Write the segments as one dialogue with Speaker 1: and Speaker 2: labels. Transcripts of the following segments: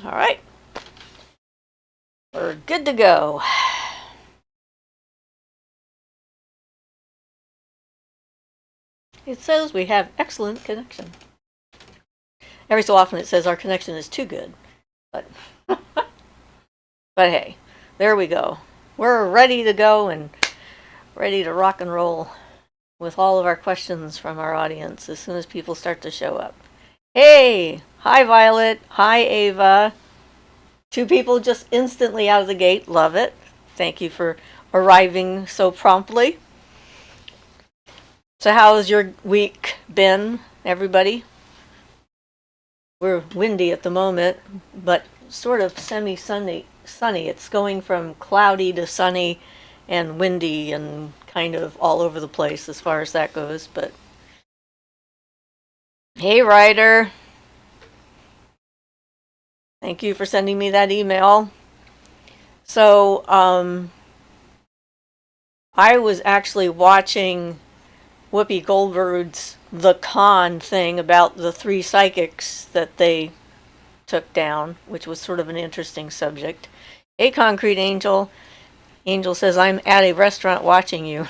Speaker 1: All right. We're good to go. It says we have excellent connection. Every so often it says our connection is too good. But hey, there we go. We're ready to go and ready to rock and roll with all of our questions from our audience as soon as people start to show up. Hey! Hi, Violet. Hi, Ava. 2 people just instantly out of the gate. Love it. Thank you for arriving so promptly. So how has your week been, everybody? We're windy at the moment, but sort of semi-sunny. It's going from cloudy to sunny and windy and kind of all over the place as far as that goes. But hey, Ryder. Thank you for sending me that email. So, I was actually watching Whoopi Goldberg's The Con thing about the 3 psychics that they took down, which was sort of an interesting subject. Hey, Concrete Angel. Angel says, I'm at a restaurant watching you.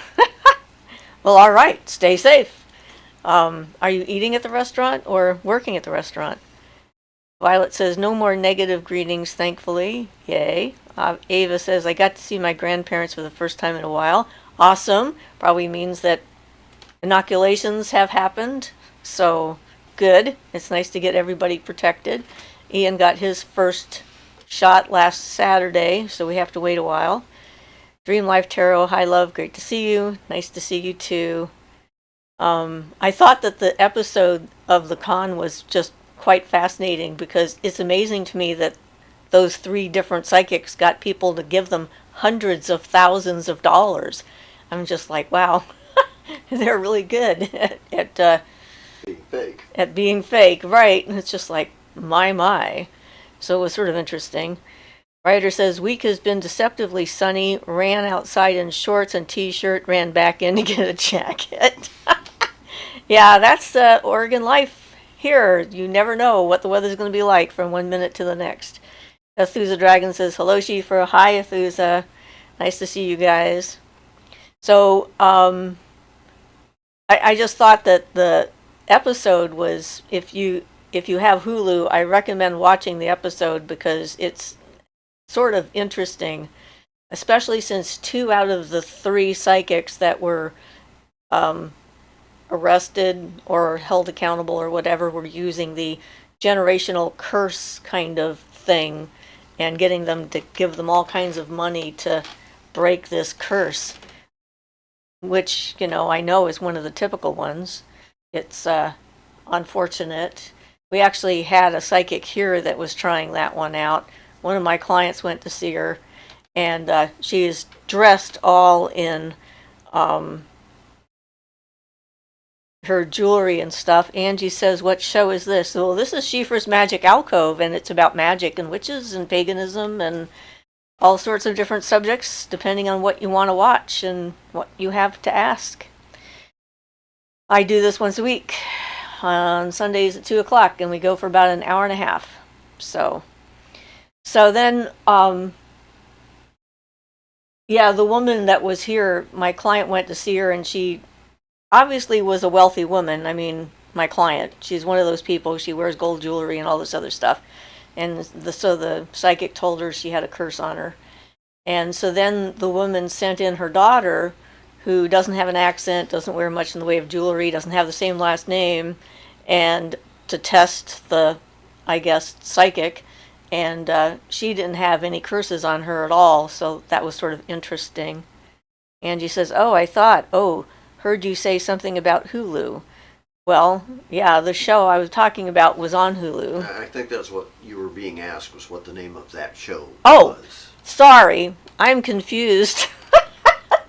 Speaker 1: Well, all right. Stay safe. Are you eating at the restaurant or working at the restaurant? Violet says, no more negative greetings, thankfully. Yay. Ava says, I got to see my grandparents for the first time in a while. Awesome. Probably means that inoculations have happened. So, good. It's nice to get everybody protected. Ian got his first shot last Saturday, so we have to wait a while. Dream Life Tarot, hi love, great to see you. Nice to see you too. I thought that the episode of The Con was just quite fascinating because it's amazing to me that those 3 different psychics got people to give them hundreds of thousands of dollars. I'm just like, wow, they're really good at
Speaker 2: being fake.
Speaker 1: At being fake, right? And it's just like, my. So it was sort of interesting. Ryder says, week has been deceptively sunny, ran outside in shorts and t-shirt, ran back in to get a jacket. Yeah, that's Oregon life. Here, you never know what the weather's going to be like from one minute to the next. Athusa Dragon says, hello, Siofra. Hi, Athusa. Nice to see you guys. So, I just thought that the episode was, if you have Hulu, I recommend watching the episode because it's sort of interesting, especially since 2 out of the 3 psychics that were arrested or held accountable or whatever were using the generational curse kind of thing and getting them to give them all kinds of money to break this curse, which, I know is one of the typical ones. It's unfortunate. We actually had a psychic here that was trying that one out. One of my clients went to see her, and she is dressed all in her jewelry and stuff. Angie says, what show is this? Well, this is Siofra's Magic Alcove, and it's about magic and witches and paganism and all sorts of different subjects, depending on what you want to watch and what you have to ask. I do this once a week on Sundays at 2 o'clock, and we go for about an hour and a half. So then, yeah, the woman that was here, my client went to see her, and she obviously was a wealthy woman. I mean, my client, she's one of those people, she wears gold jewelry and all this other stuff. And so the psychic told her she had a curse on her. And so then the woman sent in her daughter, who doesn't have an accent, doesn't wear much in the way of jewelry, doesn't have the same last name, and to test the, I guess, psychic. And she didn't have any curses on her at all, so that was sort of interesting. Angie says, heard you say something about Hulu. Well, yeah, the show I was talking about was on Hulu.
Speaker 2: I think that's what you were being asked, was what the name of that show
Speaker 1: was. Sorry, I'm confused.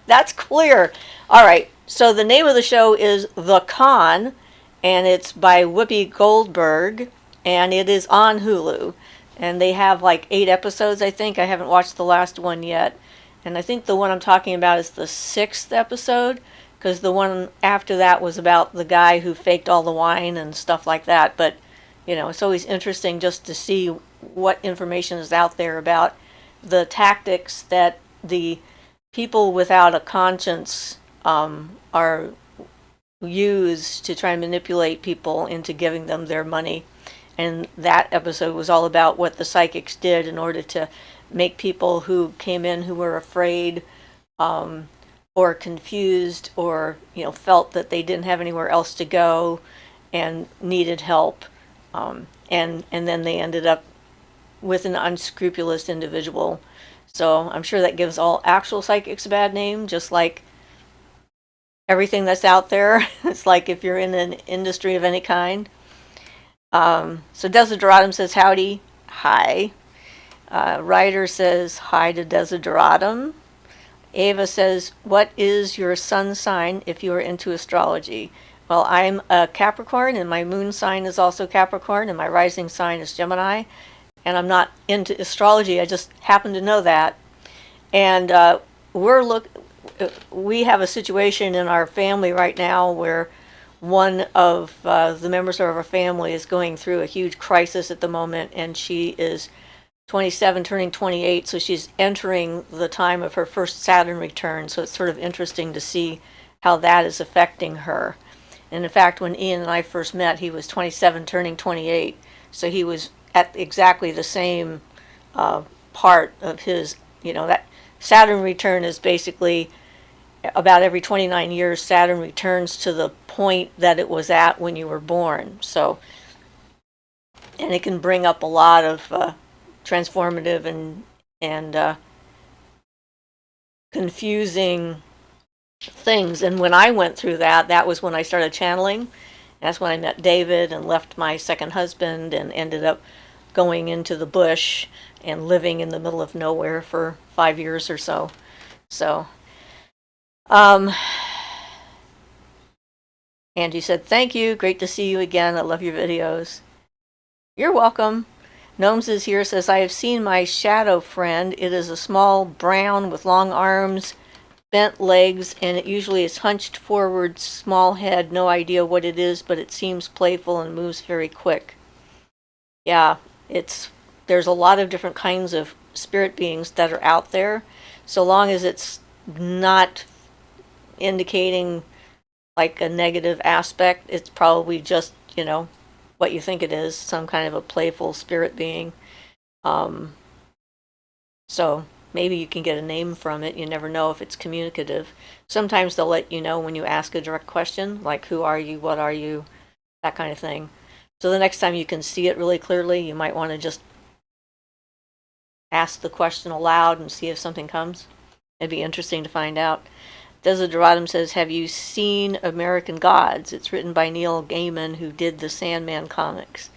Speaker 1: That's clear. All right, so the name of the show is The Con, and it's by Whoopi Goldberg, and it is on Hulu. And they have like 8 episodes, I think. I haven't watched the last one yet. And I think the one I'm talking about is the 6th episode, because the one after that was about the guy who faked all the wine and stuff like that. But, it's always interesting just to see what information is out there about the tactics that the people without a conscience are used to try and manipulate people into giving them their money. And that episode was all about what the psychics did in order to make people who came in who were afraid or confused or felt that they didn't have anywhere else to go and needed help. And then they ended up with an unscrupulous individual. So I'm sure that gives all actual psychics a bad name, just like everything that's out there. It's like if you're in an industry of any kind. So Desideratum says howdy, hi. Ryder says hi to Desideratum. Ava says, what is your sun sign if you are into astrology? Well, I'm a Capricorn, and my moon sign is also Capricorn, and my rising sign is Gemini. And I'm not into astrology, I just happen to know that. And we have a situation in our family right now where one of the members of our family is going through a huge crisis at the moment, and she is 27 turning 28, so she's entering the time of her first Saturn return. So it's sort of interesting to see how that is affecting her. And in fact, when Ian and I first met, he was 27 turning 28, so he was at exactly the same part of his, that Saturn return is basically about every 29 years. Saturn returns to the point that it was at when you were born. So, and it can bring up a lot of transformative and confusing things. And when I went through that, that was when I started channeling. That's when I met David and left my second husband and ended up going into the bush and living in the middle of nowhere for 5 years or so. So, Angie said, thank you. Great to see you again. I love your videos. You're welcome. Gnomes is here, says, I have seen my shadow friend. It is a small brown with long arms, bent legs, and it usually is hunched forward, small head. No idea what it is, but it seems playful and moves very quick. Yeah, there's a lot of different kinds of spirit beings that are out there. So long as it's not indicating like a negative aspect, it's probably just, what you think it is, some kind of a playful spirit being. So maybe you can get a name from it. You never know if it's communicative. Sometimes they'll let you know when you ask a direct question, like who are you, what are you, that kind of thing. So the next time you can see it really clearly, you might want to just ask the question aloud and see if something comes. It'd be interesting to find out. Desideratum says, have you seen American Gods? It's written by Neil Gaiman, who did the Sandman comics.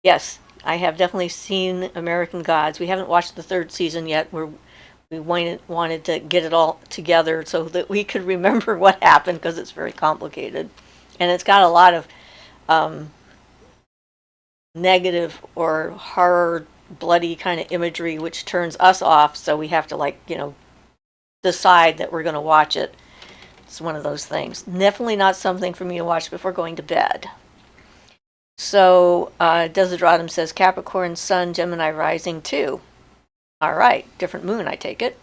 Speaker 1: Yes, I have definitely seen American Gods. We haven't watched the third season yet. We wanted to get it all together so that we could remember what happened, because it's very complicated. And it's got a lot of negative or horror, bloody kind of imagery, which turns us off. So we have to decide that we're going to watch it. It's one of those things. Definitely not something for me to watch before going to bed. So Desideratum says Capricorn, Sun, Gemini rising too. All right, different moon, I take it.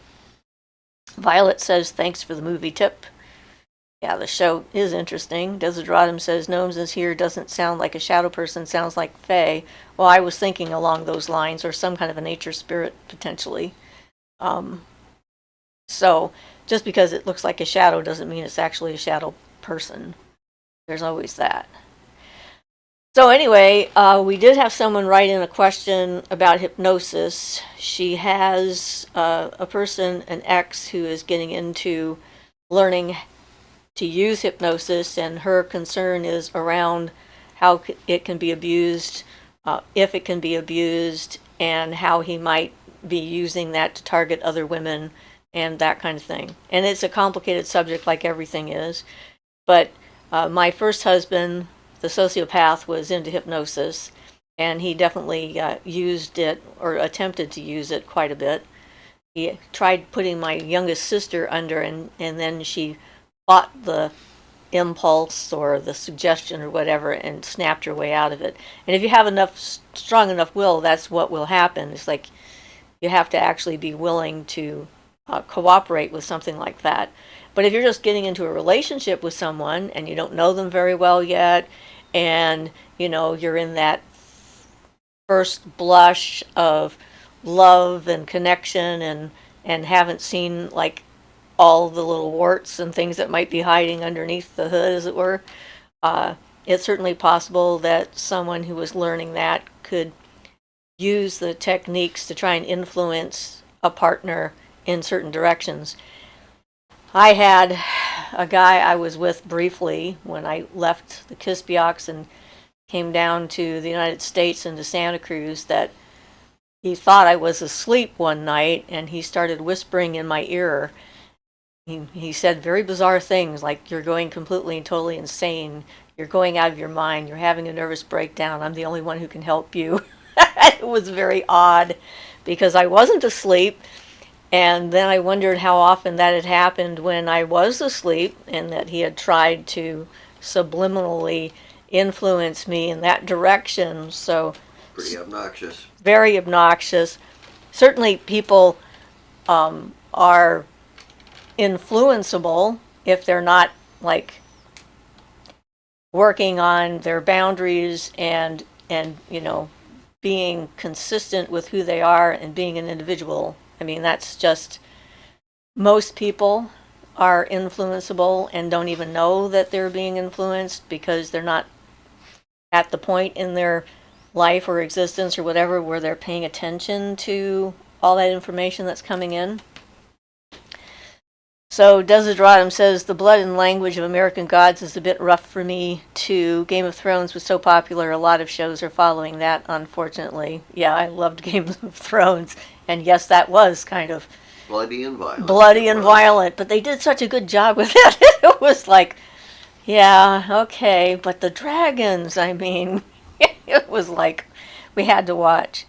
Speaker 1: Violet says thanks for the movie tip. Yeah, the show is interesting. Desideratum says Gnomes is here, doesn't sound like a shadow person, sounds like Fae. Well, I was thinking along those lines, or some kind of a nature spirit potentially. So just because it looks like a shadow doesn't mean it's actually a shadow person. There's always that. So anyway, we did have someone write in a question about hypnosis. She has a person, an ex, who is getting into learning to use hypnosis, and her concern is around how it can be abused, if it can be abused, and how he might be using that to target other women and that kind of thing. And it's a complicated subject, like everything is. But my first husband, the sociopath, was into hypnosis, and he definitely used it, or attempted to use it, quite a bit. He tried putting my youngest sister under, and then she fought the impulse or the suggestion or whatever and snapped your way out of it. And if you have enough strong enough will, that's what will happen. It's like you have to actually be willing to cooperate with something like that. But if you're just getting into a relationship with someone and you don't know them very well yet, and you're in that first blush of love and connection, and haven't seen like all the little warts and things that might be hiding underneath the hood, as it were, it's certainly possible that someone who was learning that could use the techniques to try and influence a partner in certain directions. I had a guy I was with briefly when I left the Kispioks and came down to the United States and to Santa Cruz, that he thought I was asleep one night and he started whispering in my ear. He said very bizarre things like, "You're going completely and totally insane. You're going out of your mind. You're having a nervous breakdown. I'm the only one who can help you." It was very odd because I wasn't asleep. And then I wondered how often that had happened when I was asleep, and that he had tried to subliminally influence me in that direction. So,
Speaker 2: Pretty obnoxious.
Speaker 1: very obnoxious. Certainly, people are influenceable if they're not like working on their boundaries and being consistent with who they are and being an individual. I mean, that's just, most people are influenceable and don't even know that they're being influenced because they're not at the point in their life or existence or whatever where they're paying attention to all that information that's coming in. So Desideраtum says, the blood and language of American gods is a bit rough for me too. Game of Thrones was so popular, a lot of shows are following that, unfortunately. Yeah, I loved Game of Thrones, and yes, that was kind of
Speaker 2: Bloody and violent.
Speaker 1: bloody and violent, but they did such a good job with it. It was like, yeah, okay, but the dragons, I mean, it was like we had to watch.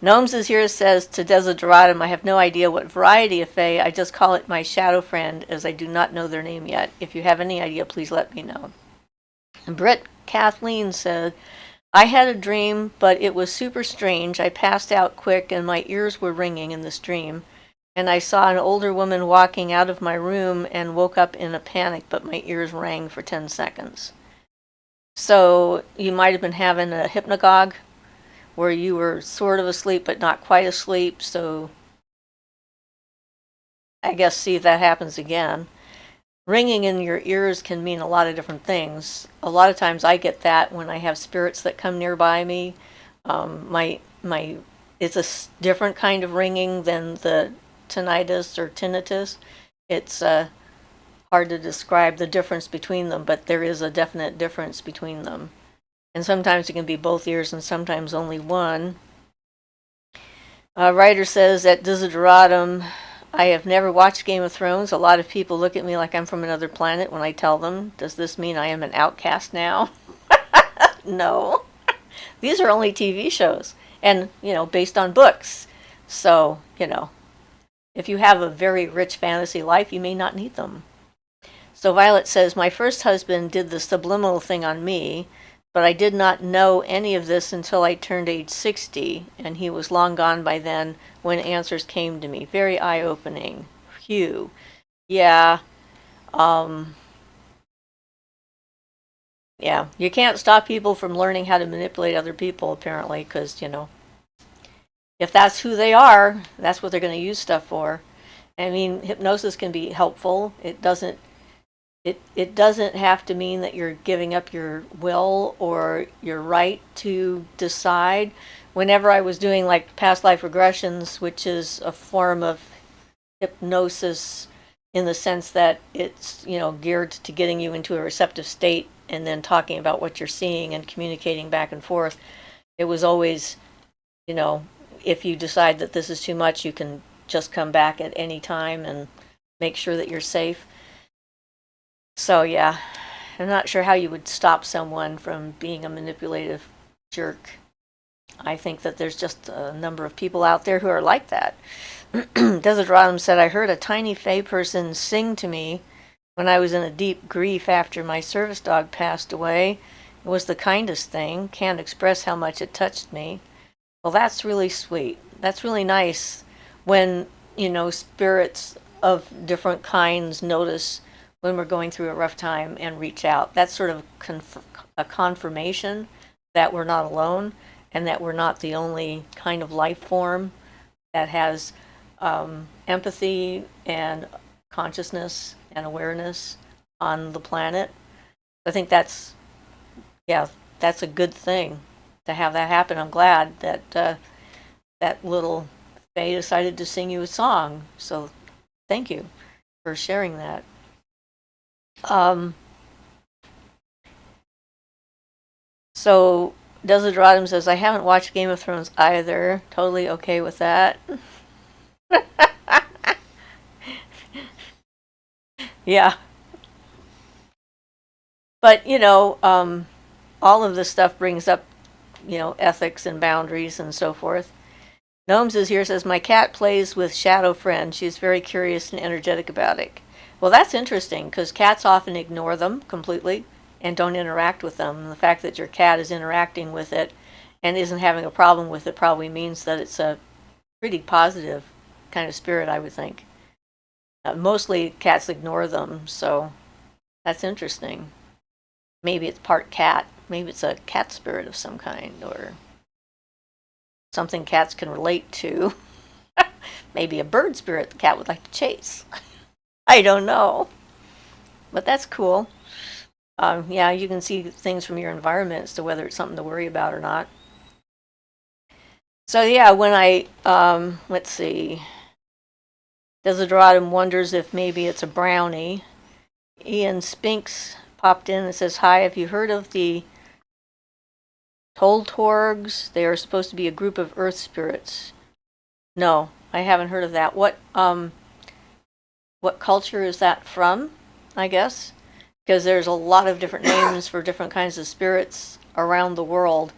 Speaker 1: Gnomes is here, says to Desideratum, I have no idea what variety of Fae. I just call it my shadow friend, as I do not know their name yet. If you have any idea, please let me know. And Britt Kathleen said, I had a dream, but it was super strange. I passed out quick and my ears were ringing in this dream. And I saw an older woman walking out of my room and woke up in a panic, but my ears rang for 10 seconds. So you might have been having a hypnagogue where you were sort of asleep but not quite asleep, so I guess see if that happens again. Ringing in your ears can mean a lot of different things. A lot of times I get that when I have spirits that come nearby me. It's a different kind of ringing than the tinnitus or tinnitus. It's hard to describe the difference between them, but there is a definite difference between them. And sometimes it can be both ears and sometimes only one. Writer says at Desideratum, I have never watched Game of Thrones. A lot of people look at me like I'm from another planet when I tell them. Does this mean I am an outcast now? No. These are only TV shows and, based on books. So, if you have a very rich fantasy life, you may not need them. So Violet says, my first husband did the subliminal thing on me, but I did not know any of this until I turned age 60, and he was long gone by then when answers came to me. Very eye-opening. Phew. Yeah. Yeah, you can't stop people from learning how to manipulate other people, apparently, because, if that's who they are, that's what they're going to use stuff for. I mean, hypnosis can be helpful. It doesn't have to mean that you're giving up your will or your right to decide. Whenever I was doing like past life regressions, which is a form of hypnosis in the sense that it's, geared to getting you into a receptive state and then talking about what you're seeing and communicating back and forth, it was always, if you decide that this is too much, you can just come back at any time and make sure that you're safe. So yeah, I'm not sure how you would stop someone from being a manipulative jerk. I think that there's just a number of people out there who are like that. Desideratum said, I heard a tiny Fey person sing to me when I was in a deep grief after my service dog passed away. It was the kindest thing. Can't express how much it touched me. Well, that's really sweet. That's really nice when, spirits of different kinds notice when we're going through a rough time and reach out. That's sort of a confirmation that we're not alone and that we're not the only kind of life form that has empathy and consciousness and awareness on the planet. I think that's a good thing to have that happen. I'm glad that that little Faye decided to sing you a song. So thank you for sharing that. So Desideradum says, I haven't watched Game of Thrones either. Totally okay with that. Yeah. But, all of this stuff brings up, ethics and boundaries and so forth. Gnomes is here, says, my cat plays with Shadow Friend. She's very curious and energetic about it. Well, that's interesting because cats often ignore them completely and don't interact with them. And the fact that your cat is interacting with it and isn't having a problem with it probably means that it's a pretty positive kind of spirit, I would think. Mostly cats ignore them, so that's interesting. Maybe it's part cat. Maybe it's a cat spirit of some kind, or something cats can relate to. Maybe a bird spirit the cat would like to chase. I don't know. But that's cool. Yeah, you can see things from your environment as to whether it's something to worry about or not. So yeah, when I, let's see, Desideradum wonders if maybe it's a brownie. Ian Spinks popped in and says, hi, have you heard of the Toltorgs? They are supposed to be a group of earth spirits. No, I haven't heard of that. What culture is that from, I guess? Because there's a lot of different names for different kinds of spirits around the world,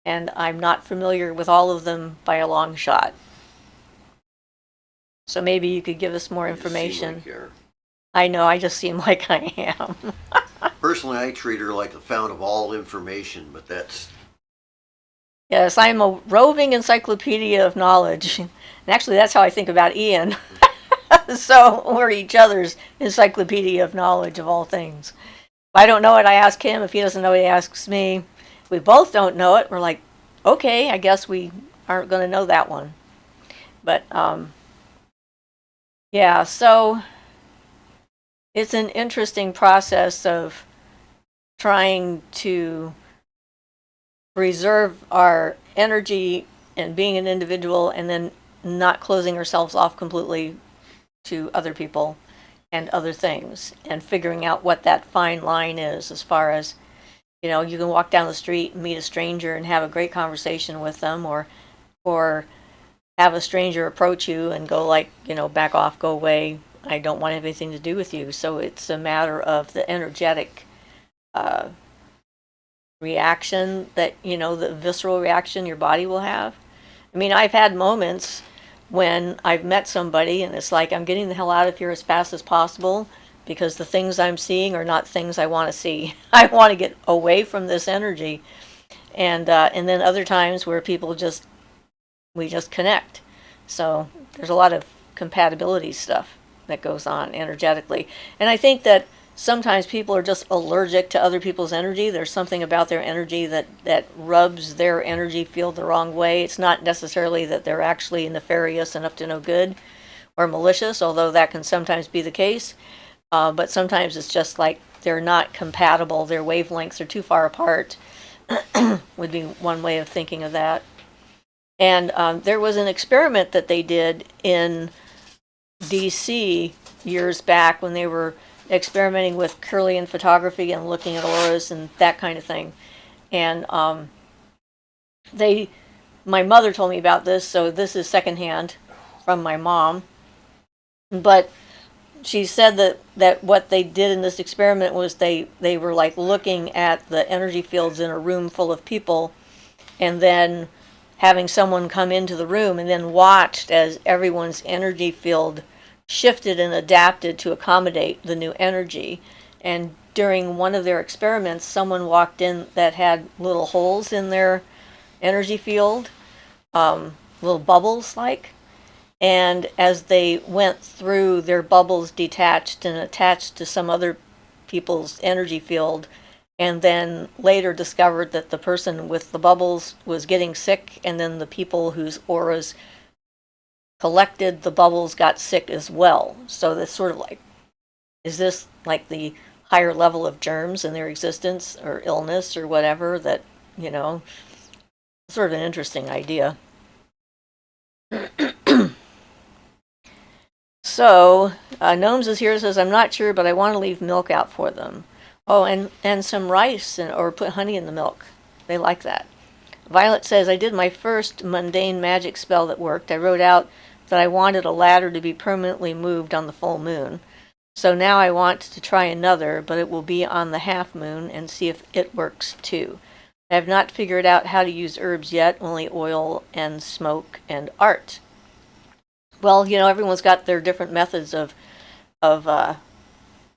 Speaker 1: and I'm not familiar with all of them by a long shot. So maybe you could give us more information. I know, I just seem like I am.
Speaker 2: Personally, I treat her like the fount of all information, but that's...
Speaker 1: Yes, I'm a roving encyclopedia of knowledge. And actually, that's how I think about Ian. So we're each other's encyclopedia of knowledge of all things. If I don't know it, I ask him. If he doesn't know it, he asks me. If we both don't know it, we're like, okay, I guess we aren't going to know that one. But, yeah, so it's an interesting process of trying to reserve our energy and being an individual and then not closing ourselves off completely to other people and other things, and figuring out what that fine line is as far as, you can walk down the street and meet a stranger and have a great conversation with them, or have a stranger approach you and go like, back off, go away, I don't want anything to do with you. So it's a matter of the energetic reaction that, the visceral reaction your body will have. I mean, I've had moments when I've met somebody and it's like, I'm getting the hell out of here as fast as possible because the things I'm seeing are not things I want to see. I want to get away from this energy. And then other times where we just connect. So there's a lot of compatibility stuff that goes on energetically. And I think that sometimes people are just allergic to other people's energy. There's something about their energy that rubs their energy field the wrong way. It's not necessarily that they're actually nefarious and up to no good or malicious, although that can sometimes be the case. But sometimes it's just like they're not compatible. Their wavelengths are too far apart, would be one way of thinking of that. And there was an experiment that they did in DC years back when they were experimenting with Kirlian photography and looking at auras and that kind of thing. And my mother told me about this, so this is secondhand from my mom. But she said that what they did in this experiment was they were like looking at the energy fields in a room full of people and then having someone come into the room and then watched as everyone's energy field shifted and adapted to accommodate the new energy. And during one of their experiments, someone walked in that had little holes in their energy field, little bubbles like. And as they went through, their bubbles detached and attached to some other people's energy field, and then later discovered that the person with the bubbles was getting sick, and then the people whose auras collected the bubbles got sick as well. So that's sort of like, is this like the higher level of germs in their existence or illness or whatever that, sort of an interesting idea. So, Gnomes is here, says, I'm not sure, but I want to leave milk out for them. Oh, and some rice or put honey in the milk. They like that. Violet says, I did my first mundane magic spell that worked. I wrote out that I wanted a ladder to be permanently moved on the full moon. So now I want to try another, but it will be on the half moon and see if it works too. I have not figured out how to use herbs yet, only oil and smoke and art. Well, everyone's got their different methods of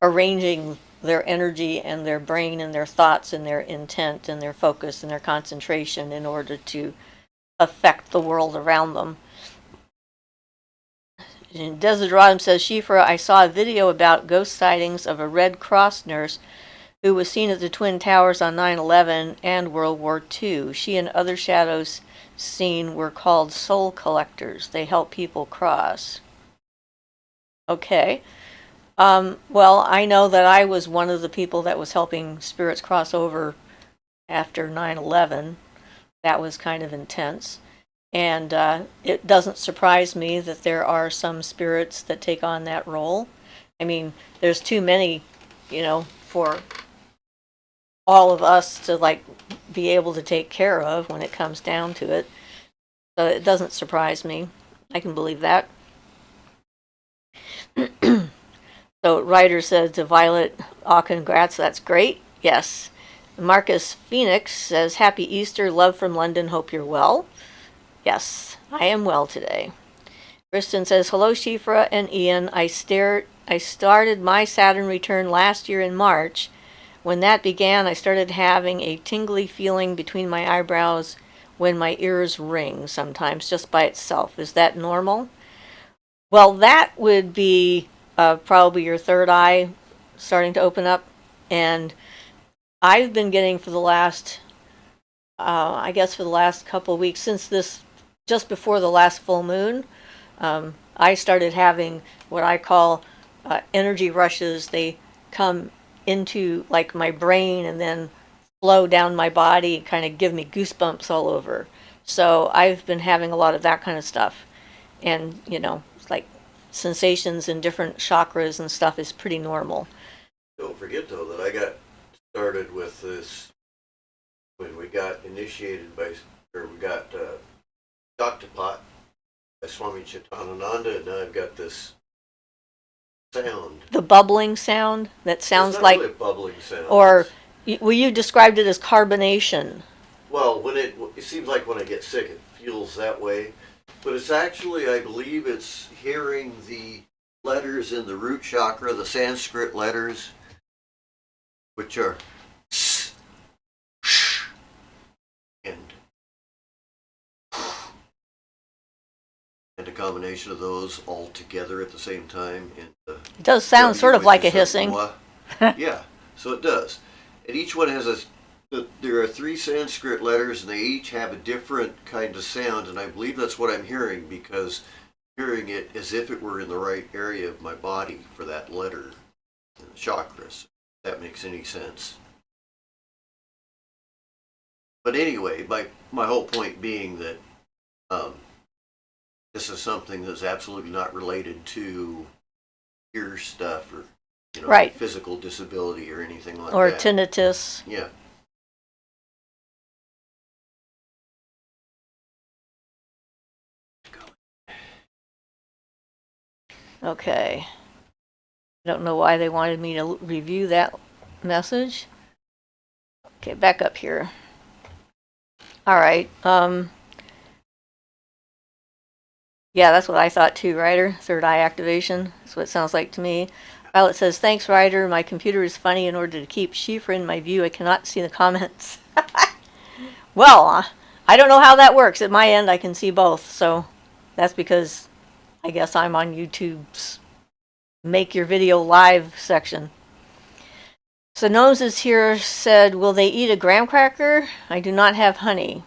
Speaker 1: arranging their energy and their brain and their thoughts and their intent and their focus and their concentration in order to affect the world around them. And Desideradum says, Siofra, I saw a video about ghost sightings of a Red Cross nurse who was seen at the Twin Towers on 9/11 and World War II. She and other shadows seen were called soul collectors. They help people cross. Okay. Well, I know that I was one of the people that was helping spirits cross over after 9/11. That was kind of intense. And it doesn't surprise me that there are some spirits that take on that role. I mean, there's too many, for all of us to be able to take care of when it comes down to it. So it doesn't surprise me. I can believe that. So Ryder says to Violet, congrats, that's great. Yes. Marcus Phoenix says, Happy Easter, love from London, hope you're well. Yes, I am well today. Kristen says, hello Siofra and Ian. I started my Saturn return last year in March. When that began, I started having a tingly feeling between my eyebrows when my ears ring sometimes just by itself. Is that normal? Well, that would be probably your third eye starting to open up. And I've been getting for the last, for the last couple of weeks, since this, just before the last full moon, I started having what I call energy rushes. They come into my brain and then flow down my body, kind of give me goosebumps all over. So I've been having a lot of that kind of stuff. And, sensations in different chakras and stuff is pretty normal.
Speaker 2: Don't forget, though, that I got started with this when we got initiated by, or we got Shaktipat by Swami Chitanananda, and now I've got this sound.
Speaker 1: The bubbling sound that sounds like
Speaker 2: really a bubbling sound.
Speaker 1: Or you described it as carbonation.
Speaker 2: Well, when it seems like when I get sick, it feels that way. But it's actually, I believe it's hearing the letters in the root chakra, the Sanskrit letters, which are s, sh, and a combination of those all together at the same time.
Speaker 1: It does sound sort of like a hissing.
Speaker 2: Yeah, so it does. And each one has there are 3 Sanskrit letters, and they each have a different kind of sound, and I believe that's what I'm hearing, because I'm hearing it as if it were in the right area of my body for that letter in the chakras, if that makes any sense. But anyway, my whole point being that this is something that's absolutely not related to ear stuff or
Speaker 1: right.
Speaker 2: Physical disability or anything like
Speaker 1: or
Speaker 2: that.
Speaker 1: Or tinnitus.
Speaker 2: Yeah.
Speaker 1: Okay. I don't know why they wanted me to review that message. Okay, back up here. All right. Yeah, that's what I thought too, Ryder. Third eye activation. That's what it sounds like to me. Violet says, thanks, Ryder. My computer is funny. In order to keep Siofra in my view, I cannot see the comments. Well, I don't know how that works. At my end, I can see both. So that's because I guess I'm on YouTube's Make Your Video Live section. So Noses here said, will they eat a graham cracker? I do not have honey.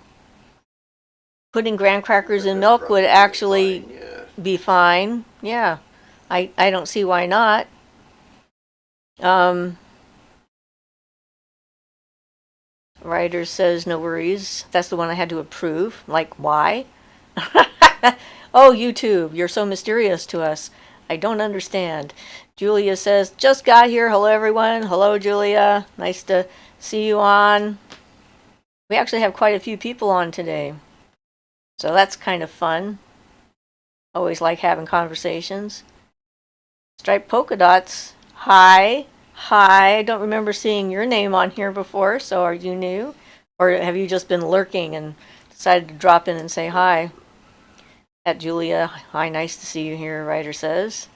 Speaker 1: Putting graham crackers in milk would actually be fine. Yeah. I don't see why not. Ryder says, no worries. That's the one I had to approve. Like, why? Oh, YouTube, you're so mysterious to us. I don't understand. Julia says, just got here. Hello, everyone. Hello, Julia. Nice to see you on. We actually have quite a few people on today. So that's kind of fun. Always like having conversations. Striped polka dots. Hi. Hi. I don't remember seeing your name on here before, so are you new? Or have you just been lurking and decided to drop in and say hi? At Julia. Hi, nice to see you here, Ryder says.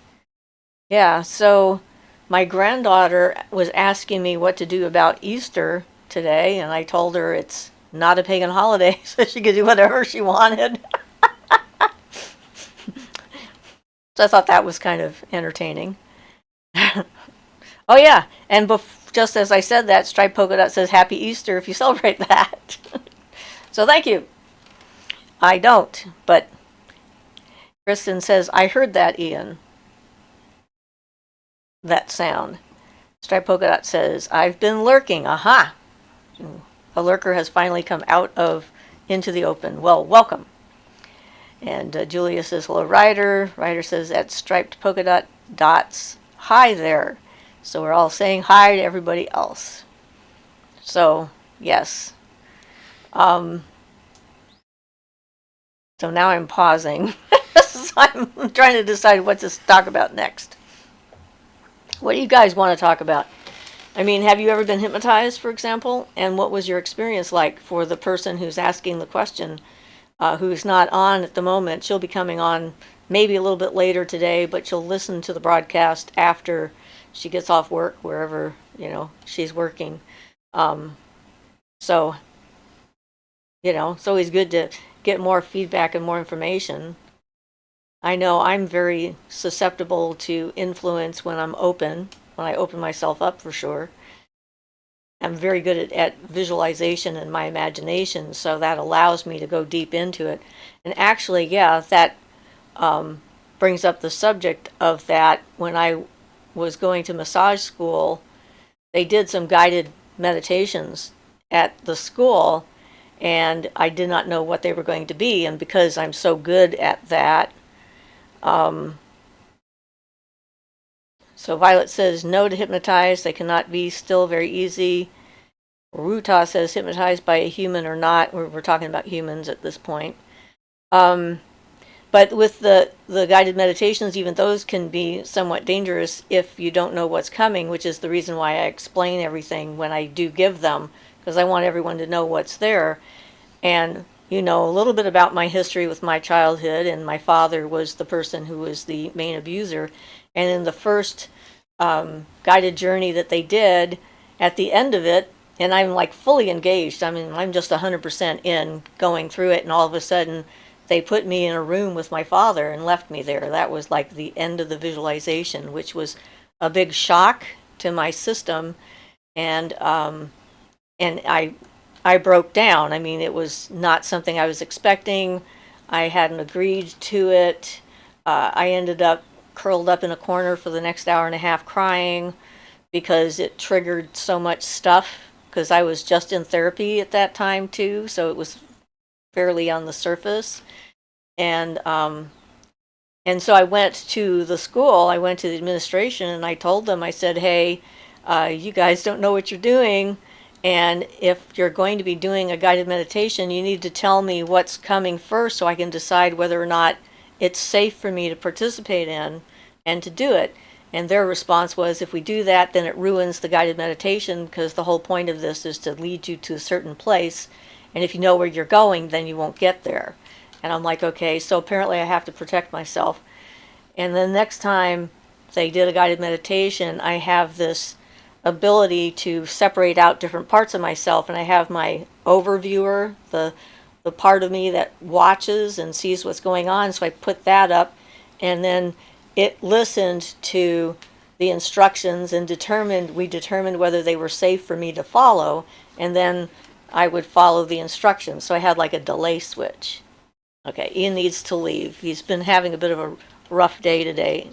Speaker 1: Yeah, so my granddaughter was asking me what to do about Easter today, and I told her it's not a pagan holiday, so she could do whatever she wanted. So I thought that was kind of entertaining. Oh yeah, and just as I said that, Striped Polka Dot says Happy Easter if you celebrate that. So thank you. I don't, but Kristen says, I heard that, Ian. That sound. Striped Polka Dot says, I've been lurking. Aha! A lurker has finally come out of into the open. Well, welcome. And Julia says, hello, Ryder. Ryder says, at Striped Polka Dot Dots, hi there. So we're all saying hi to everybody else. So, yes. So now I'm pausing. So I'm trying to decide what to talk about next. What do you guys want to talk about? I mean, have you ever been hypnotized, for example? And what was your experience like for the person who's asking the question, who's not on at the moment? She'll be coming on maybe a little bit later today, but she'll listen to the broadcast after she gets off work, wherever, she's working. So, it's always good to get more feedback and more information. I know I'm very susceptible to influence when I'm open, when I open myself up for sure. I'm very good at visualization and my imagination, so that allows me to go deep into it. And actually, yeah, that brings up the subject of that. When I was going to massage school, they did some guided meditations at the school, and I did not know what they were going to be. And because I'm so good at that, so Violet says no to hypnotize. They cannot be still very easy. Ruta says hypnotized by a human or not. We're talking about humans at this point. But with the guided meditations, even those can be somewhat dangerous if you don't know what's coming, which is the reason why I explain everything when I do give them, because I want everyone to know what's there. And a little bit about my history with my childhood, and my father was the person who was the main abuser. And in the first guided journey that they did, at the end of it, and I'm like fully engaged, I mean, I'm just 100% in going through it, and all of a sudden they put me in a room with my father and left me there. That was like the end of the visualization, which was a big shock to my system. And I broke down. I mean, it was not something I was expecting. I hadn't agreed to it. I ended up curled up in a corner for the next hour and a half crying because it triggered so much stuff, because I was just in therapy at that time too, so it was fairly on the surface. And so I went to the school, I went to the administration, and I told them, I said, hey, you guys don't know what you're doing. And if you're going to be doing a guided meditation, you need to tell me what's coming first so I can decide whether or not it's safe for me to participate in and to do it. And their response was, if we do that, then it ruins the guided meditation, because the whole point of this is to lead you to a certain place. And if you know where you're going, then you won't get there. And I'm like, okay, so apparently I have to protect myself. And then next time they did a guided meditation, I have this ability to separate out different parts of myself, and I have my overviewer, the part of me that watches and sees what's going on. So I put that up, and then it listened to the instructions and we determined whether they were safe for me to follow, and then I would follow the instructions. So I had like a delay switch. Okay, Ian needs to leave. He's been having a bit of a rough day today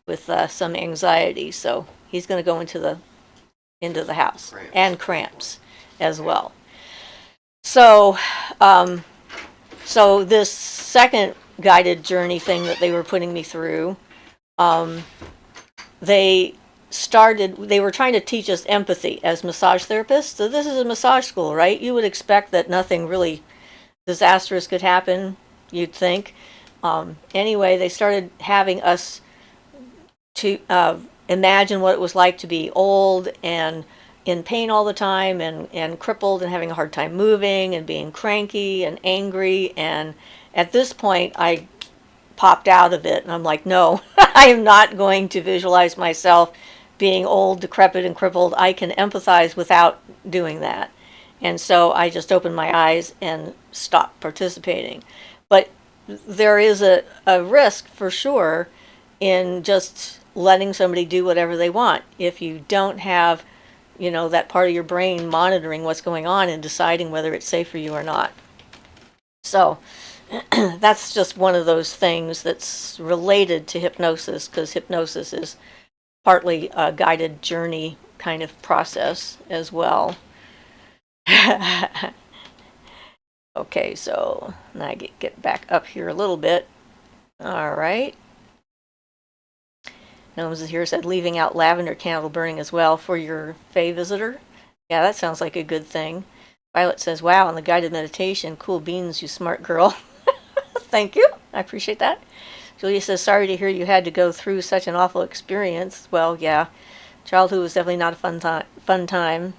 Speaker 1: with some anxiety, so he's going to go into the house.
Speaker 2: Cramps.
Speaker 1: And cramps as well. So, so this second guided journey thing that they were putting me through, they were trying to teach us empathy as massage therapists. So this is a massage school, right? You would expect that nothing really disastrous could happen, you'd think. Anyway, they started having us to imagine what it was like to be old and in pain all the time, and crippled and having a hard time moving and being cranky and angry. And at this point, I popped out of it, and I'm like, no, I am not going to visualize myself being old, decrepit, and crippled. I can empathize without doing that. And so I just opened my eyes and stopped participating. But there is a risk for sure in just letting somebody do whatever they want if you don't have, that part of your brain monitoring what's going on and deciding whether it's safe for you or not. So that's just one of those things that's related to hypnosis, because hypnosis is partly a guided journey kind of process as well. Okay, so now I get back up here a little bit. All right. Gnomes here said leaving out lavender candle burning as well for your Fae visitor. Yeah, that sounds like a good thing. Violet says, wow, on the guided meditation, cool beans, you smart girl. Thank you. I appreciate that. Julia says, sorry to hear you had to go through such an awful experience. Well, yeah, childhood was definitely not a fun time.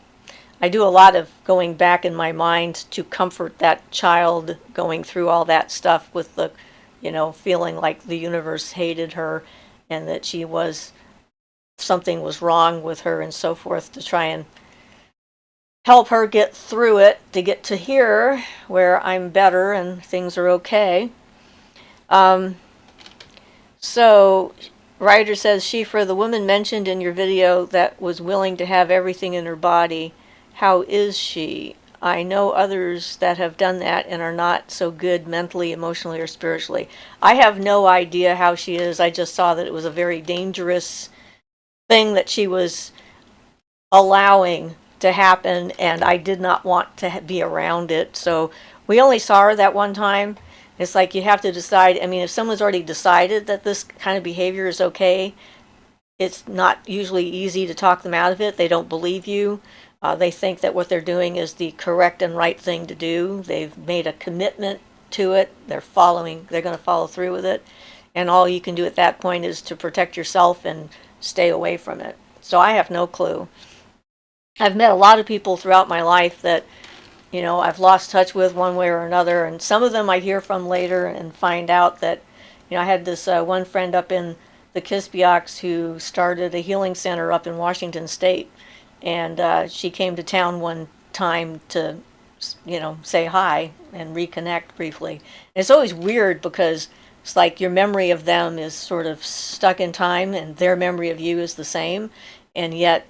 Speaker 1: I do a lot of going back in my mind to comfort that child going through all that stuff with the, feeling like the universe hated her and that something was wrong with her and so forth, to try and help her get through it, to get to here where I'm better and things are okay. So Ryder says, Siofra, the woman mentioned in your video that was willing to have everything in her body, how is she? I know others that have done that and are not so good mentally, emotionally, or spiritually. I have no idea how she is. I just saw that it was a very dangerous thing that she was allowing to happen, and I did not want to be around it. So we only saw her that one time. It's like you have to decide. I mean, if someone's already decided that this kind of behavior is okay, it's not usually easy to talk them out of it. They don't believe you. They think that what they're doing is the correct and right thing to do. They've made a commitment to it. They're going to follow through with it. And all you can do at that point is to protect yourself and stay away from it. So I have no clue. I've met a lot of people throughout my life that, I've lost touch with one way or another. And some of them I hear from later and find out that, I had this one friend up in the Kispiaks who started a healing center up in Washington State. And she came to town one time to, say hi and reconnect briefly. And it's always weird because it's like your memory of them is sort of stuck in time and their memory of you is the same. And yet,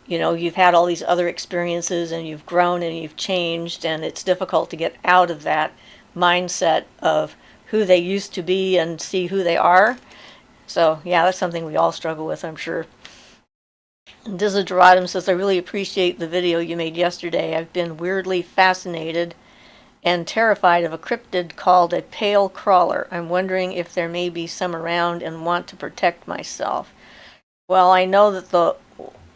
Speaker 1: you've had all these other experiences and you've grown and you've changed, and it's difficult to get out of that mindset of who they used to be and see who they are. So, yeah, that's something we all struggle with, I'm sure. Desideradum says, I really appreciate the video you made yesterday. I've been weirdly fascinated and terrified of a cryptid called a pale crawler. I'm wondering if there may be some around and want to protect myself. Well, I know that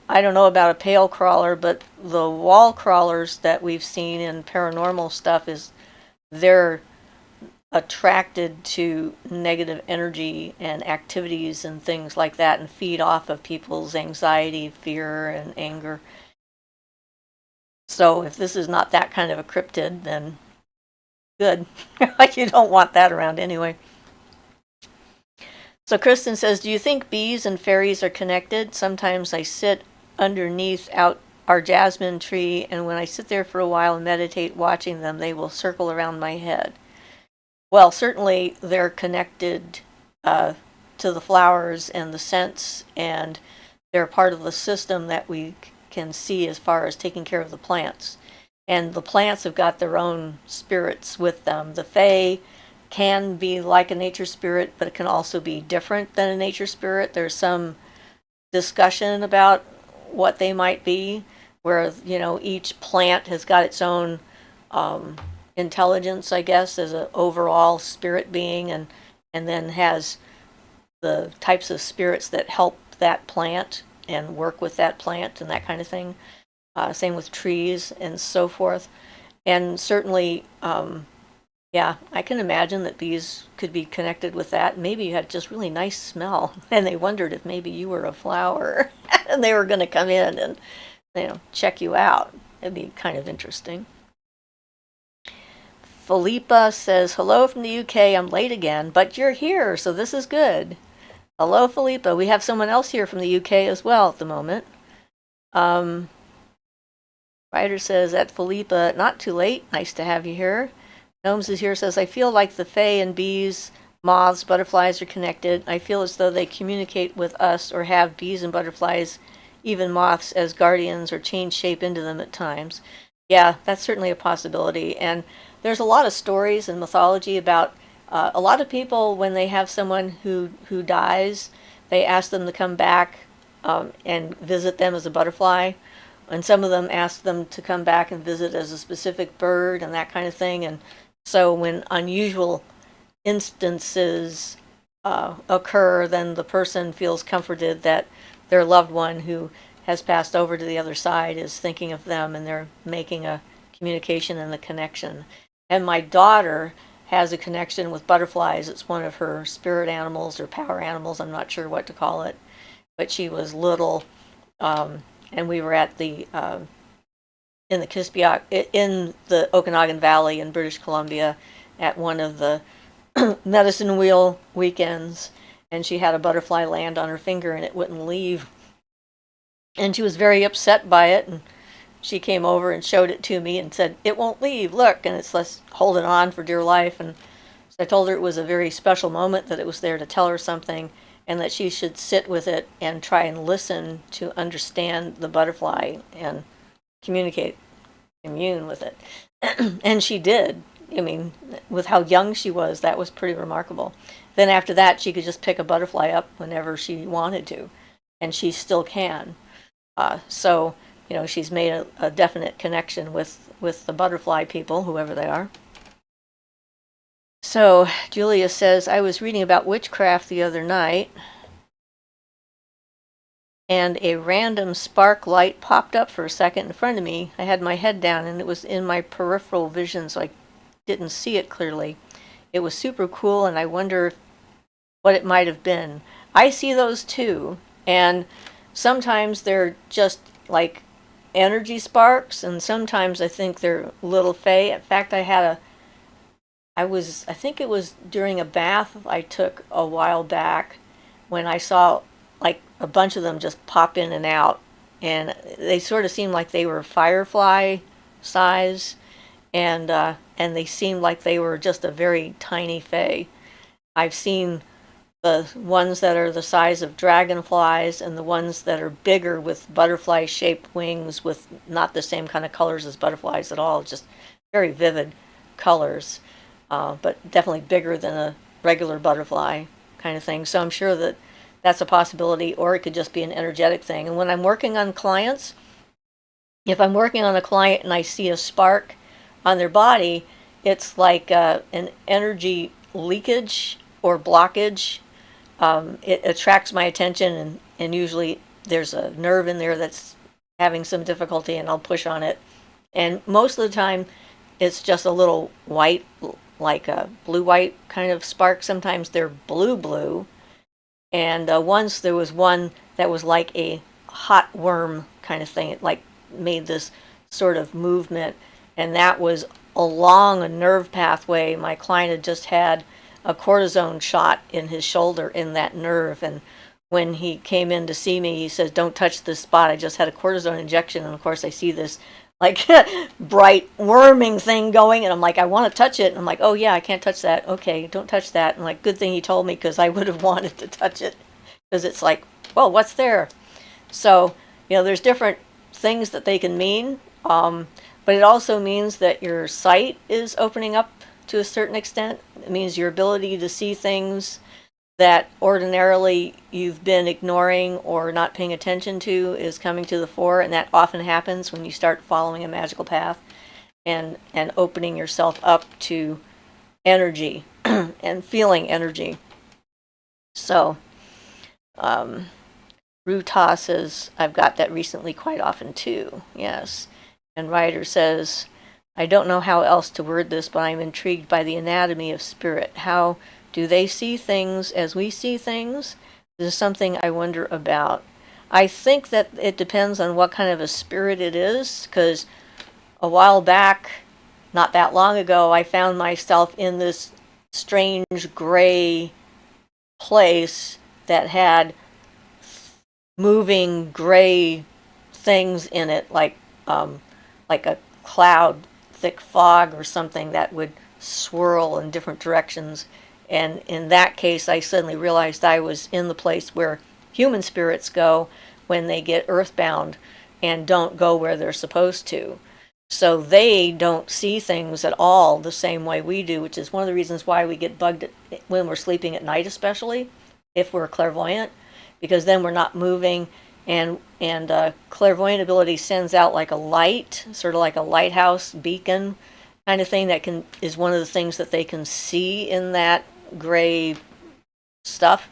Speaker 1: I don't know about a pale crawler, but the wall crawlers that we've seen in paranormal stuff they're attracted to negative energy and activities and things like that, and feed off of people's anxiety, fear, and anger. So if this is not that kind of a cryptid, then good. Like you don't want that around anyway. So Kristen says, do you think bees and fairies are connected? Sometimes I sit underneath out our jasmine tree, and when I sit there for a while and meditate watching them, they will circle around my head. Well, certainly they're connected to the flowers and the scents, and they're part of the system that we can see as far as taking care of the plants. And the plants have got their own spirits with them. The fae can be like a nature spirit, but it can also be different than a nature spirit. There's some discussion about what they might be, where each plant has got its own intelligence, I guess, as an overall spirit being, and then has the types of spirits that help that plant and work with that plant and that kind of thing. Same with trees and so forth. And certainly, yeah, I can imagine that bees could be connected with that. Maybe you had just really nice smell, and they wondered if maybe you were a flower, and they were going to come in and check you out. It'd be kind of interesting. Philippa says, hello from the UK. I'm late again, but you're here, so this is good. Hello, Philippa. We have someone else here from the UK as well at the moment. Ryder says, at Philippa, not too late. Nice to have you here. Gnomes is here, says, I feel like the fae and bees, moths, butterflies are connected. I feel as though they communicate with us or have bees and butterflies, even moths, as guardians or change shape into them at times. Yeah, that's certainly a possibility. And there's a lot of stories and mythology about a lot of people, when they have someone who dies, they ask them to come back and visit them as a butterfly. And some of them ask them to come back and visit as a specific bird and that kind of thing. And so when unusual instances occur, then the person feels comforted that their loved one who has passed over to the other side is thinking of them, and they're making a communication and a connection. And my daughter has a connection with butterflies. It's one of her spirit animals or power animals. I'm not sure what to call it. But she was little, and we were at the in the Kispioc, in the Okanagan Valley in British Columbia, at one of the medicine wheel weekends, and she had a butterfly land on her finger and it wouldn't leave. And she was very upset by it, and she came over and showed it to me and said, it won't leave, look, and it's less holding on for dear life. And so I told her it was a very special moment, that it was there to tell her something, and that she should sit with it and try and listen to understand the butterfly and commune with it. And she did. I mean, with how young she was, that was pretty remarkable. Then after that, she could just pick a butterfly up whenever she wanted to, and she still can. So, she's made a definite connection with the butterfly people, whoever they are. So, Julia says, I was reading about witchcraft the other night, and a random spark light popped up for a second in front of me. I had my head down, and it was in my peripheral vision, so I didn't see it clearly. It was super cool, and I wonder what it might have been. I see those too, and sometimes they're just like energy sparks, and sometimes I think they're little fae. In fact, I think it was during a bath I took a while back, when I saw like a bunch of them just pop in and out, and they sort of seemed like they were firefly size, and they seemed like they were just a very tiny fae. I've seen the ones that are the size of dragonflies, and the ones that are bigger with butterfly-shaped wings with not the same kind of colors as butterflies at all, just very vivid colors, but definitely bigger than a regular butterfly kind of thing. So I'm sure that that's a possibility, or it could just be an energetic thing. And when I'm working on clients, if I'm working on a client and I see a spark on their body, it's like an energy leakage or blockage. It attracts my attention, and usually there's a nerve in there that's having some difficulty, and I'll push on it. And most of the time, it's just a little white, like a blue-white kind of spark. Sometimes they're blue-blue. And once there was one that was like a hot worm kind of thing. It like made this sort of movement, and that was along a nerve pathway. My client had just had a cortisone shot in his shoulder in that nerve, and when he came in to see me, he says, "Don't touch this spot. I just had a cortisone injection." And of course, I see this like bright worming thing going, and I'm like, I want to touch it. And I'm like, oh yeah, I can't touch that. Okay, don't touch that. And like, good thing he told me, because I would have wanted to touch it, because it's like, well, what's there? So, there's different things that they can mean, but it also means that your sight is opening up to a certain extent. It means your ability to see things that ordinarily you've been ignoring or not paying attention to is coming to the fore, and that often happens when you start following a magical path and opening yourself up to energy and feeling energy. So, Ruta says, I've got that recently quite often too. Yes. And Ryder says, I don't know how else to word this, but I'm intrigued by the anatomy of spirit. How do they see things as we see things? This is something I wonder about. I think that it depends on what kind of a spirit it is, because a while back, not that long ago, I found myself in this strange gray place that had moving gray things in it, like a cloud, thick fog or something that would swirl in different directions. And in that case, I suddenly realized I was in the place where human spirits go when they get earthbound and don't go where they're supposed to. So they don't see things at all the same way we do, which is one of the reasons why we get bugged when we're sleeping at night, especially if we're clairvoyant, because then we're not moving, and clairvoyant ability sends out like a light, sort of like a lighthouse beacon kind of thing that is one of the things that they can see in that gray stuff.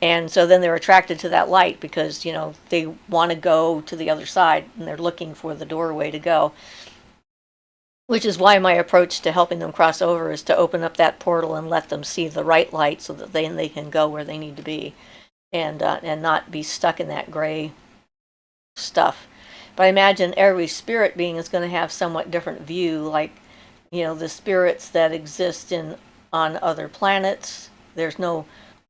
Speaker 1: And so then they're attracted to that light because, they want to go to the other side and they're looking for the doorway to go. Which is why my approach to helping them cross over is to open up that portal and let them see the right light so that then they can go where they need to be and not be stuck in that gray stuff. But I imagine every spirit being is going to have somewhat different view, like, the spirits that exist on other planets. There's no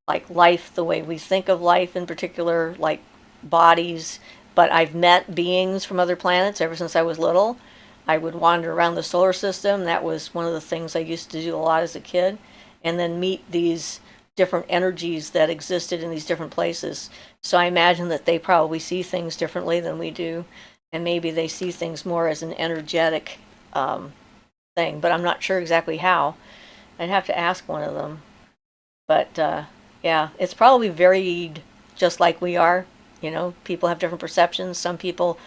Speaker 1: like life the way we think of life in particular, like bodies, but I've met beings from other planets ever since I was little. I would wander around the solar system. That was one of the things I used to do a lot as a kid, and then meet these different energies that existed in these different places. So I imagine that they probably see things differently than we do, and maybe they see things more as an energetic thing, but I'm not sure exactly how. I'd have to ask one of them. But yeah, it's probably varied just like we are. People have different perceptions. Some people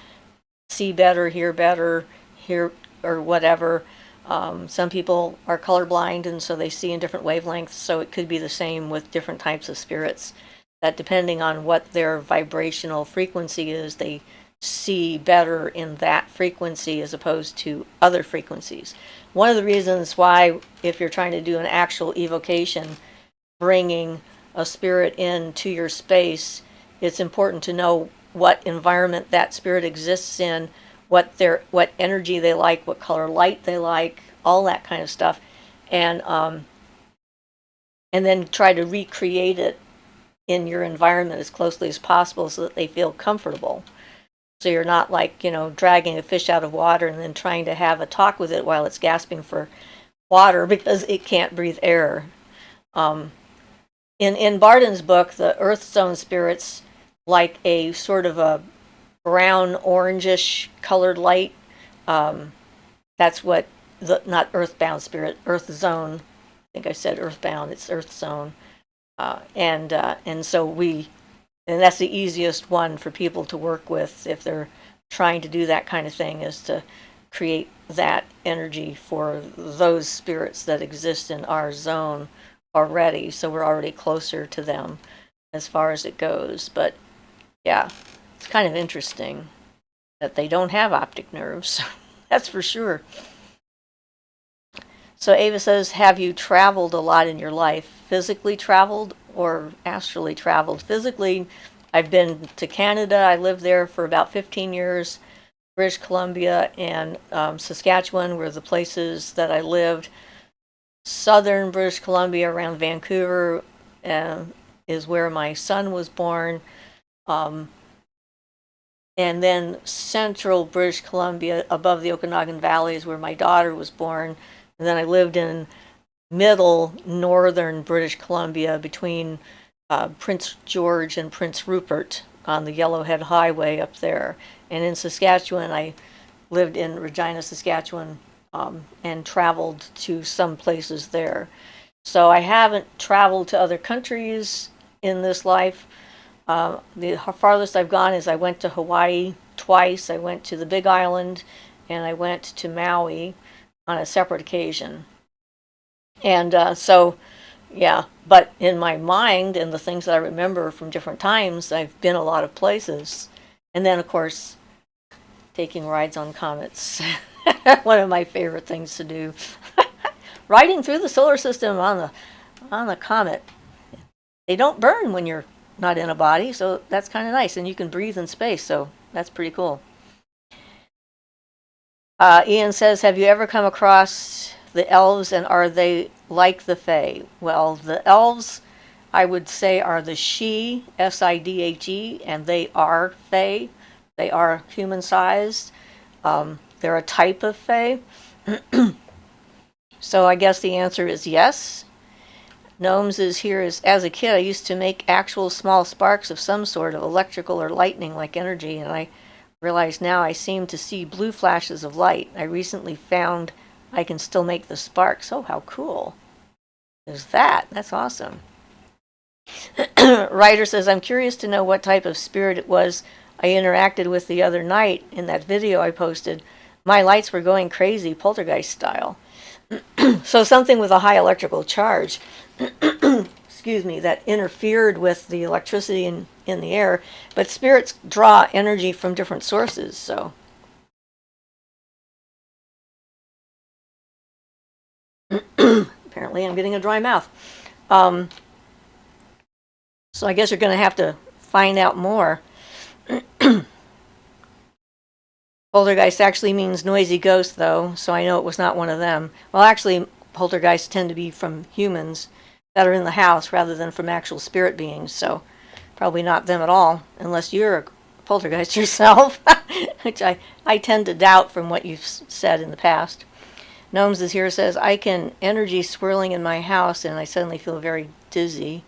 Speaker 1: see better, hear or whatever. Some people are colorblind, and so they see in different wavelengths. So it could be the same with different types of spirits, that depending on what their vibrational frequency is, they see better in that frequency as opposed to other frequencies. One of the reasons why, if you're trying to do an actual evocation, bringing a spirit into your space, it's important to know what environment that spirit exists in, what energy they like, what color light they like, all that kind of stuff, and then try to recreate it in your environment as closely as possible so that they feel comfortable. So you're not like, dragging a fish out of water and then trying to have a talk with it while it's gasping for water because it can't breathe air. In Barden's book, the Earth Zone spirits like a sort of a brown orangish colored light. That's what not earthbound spirit, Earth Zone. I think I said earthbound. It's Earth Zone, and that's the easiest one for people to work with if they're trying to do that kind of thing, is to create that energy for those spirits that exist in our zone already, so we're already closer to them as far as it goes. But yeah, it's kind of interesting that they don't have optic nerves. That's for sure. So Ava says, have you traveled a lot in your life? Physically traveled or astrally traveled? Physically, I've been to Canada. I lived there for about 15 years. British Columbia and Saskatchewan were the places that I lived. Southern British Columbia around Vancouver is where my son was born. Um, and then central British Columbia above the Okanagan Valley is where my daughter was born. And then I lived in middle northern British Columbia between Prince George and Prince Rupert on the Yellowhead Highway up there. And in Saskatchewan, I lived in Regina, Saskatchewan, and traveled to some places there. So I haven't traveled to other countries in this life. The farthest I've gone is I went to Hawaii twice. I went to the Big Island, and I went to Maui on a separate occasion. And yeah, but in my mind and the things that I remember from different times, I've been a lot of places. And then, of course, taking rides on comets. One of my favorite things to do. Riding through the solar system on the comet. They don't burn when you're not in a body, so that's kind of nice. And you can breathe in space, so that's pretty cool. Ian says, have you ever come across the elves, and are they like the fae? Well, the elves, I would say, are the Sidhe, Sidhe, and they are fae. They are human-sized. They're a type of fae. So I guess the answer is yes. Gnomes is here as a kid, I used to make actual small sparks of some sort of electrical or lightning-like energy, and I realize now I seem to see blue flashes of light. I recently found I can still make the sparks. Oh, how cool is that? That's awesome. Ryder says, I'm curious to know what type of spirit it was I interacted with the other night in that video I posted. My lights were going crazy, poltergeist style. So something with a high electrical charge, excuse me, that interfered with the electricity in the air. But spirits draw energy from different sources, so. Apparently I'm getting a dry mouth. So I guess you're going to have to find out more. Poltergeist actually means noisy ghost, though, so I know it was not one of them. Well, actually, poltergeists tend to be from humans that are in the house rather than from actual spirit beings, so probably not them at all, unless you're a poltergeist yourself, which I tend to doubt from what you've said in the past. Gnomes is here, says, I can energy swirling in my house and I suddenly feel very dizzy.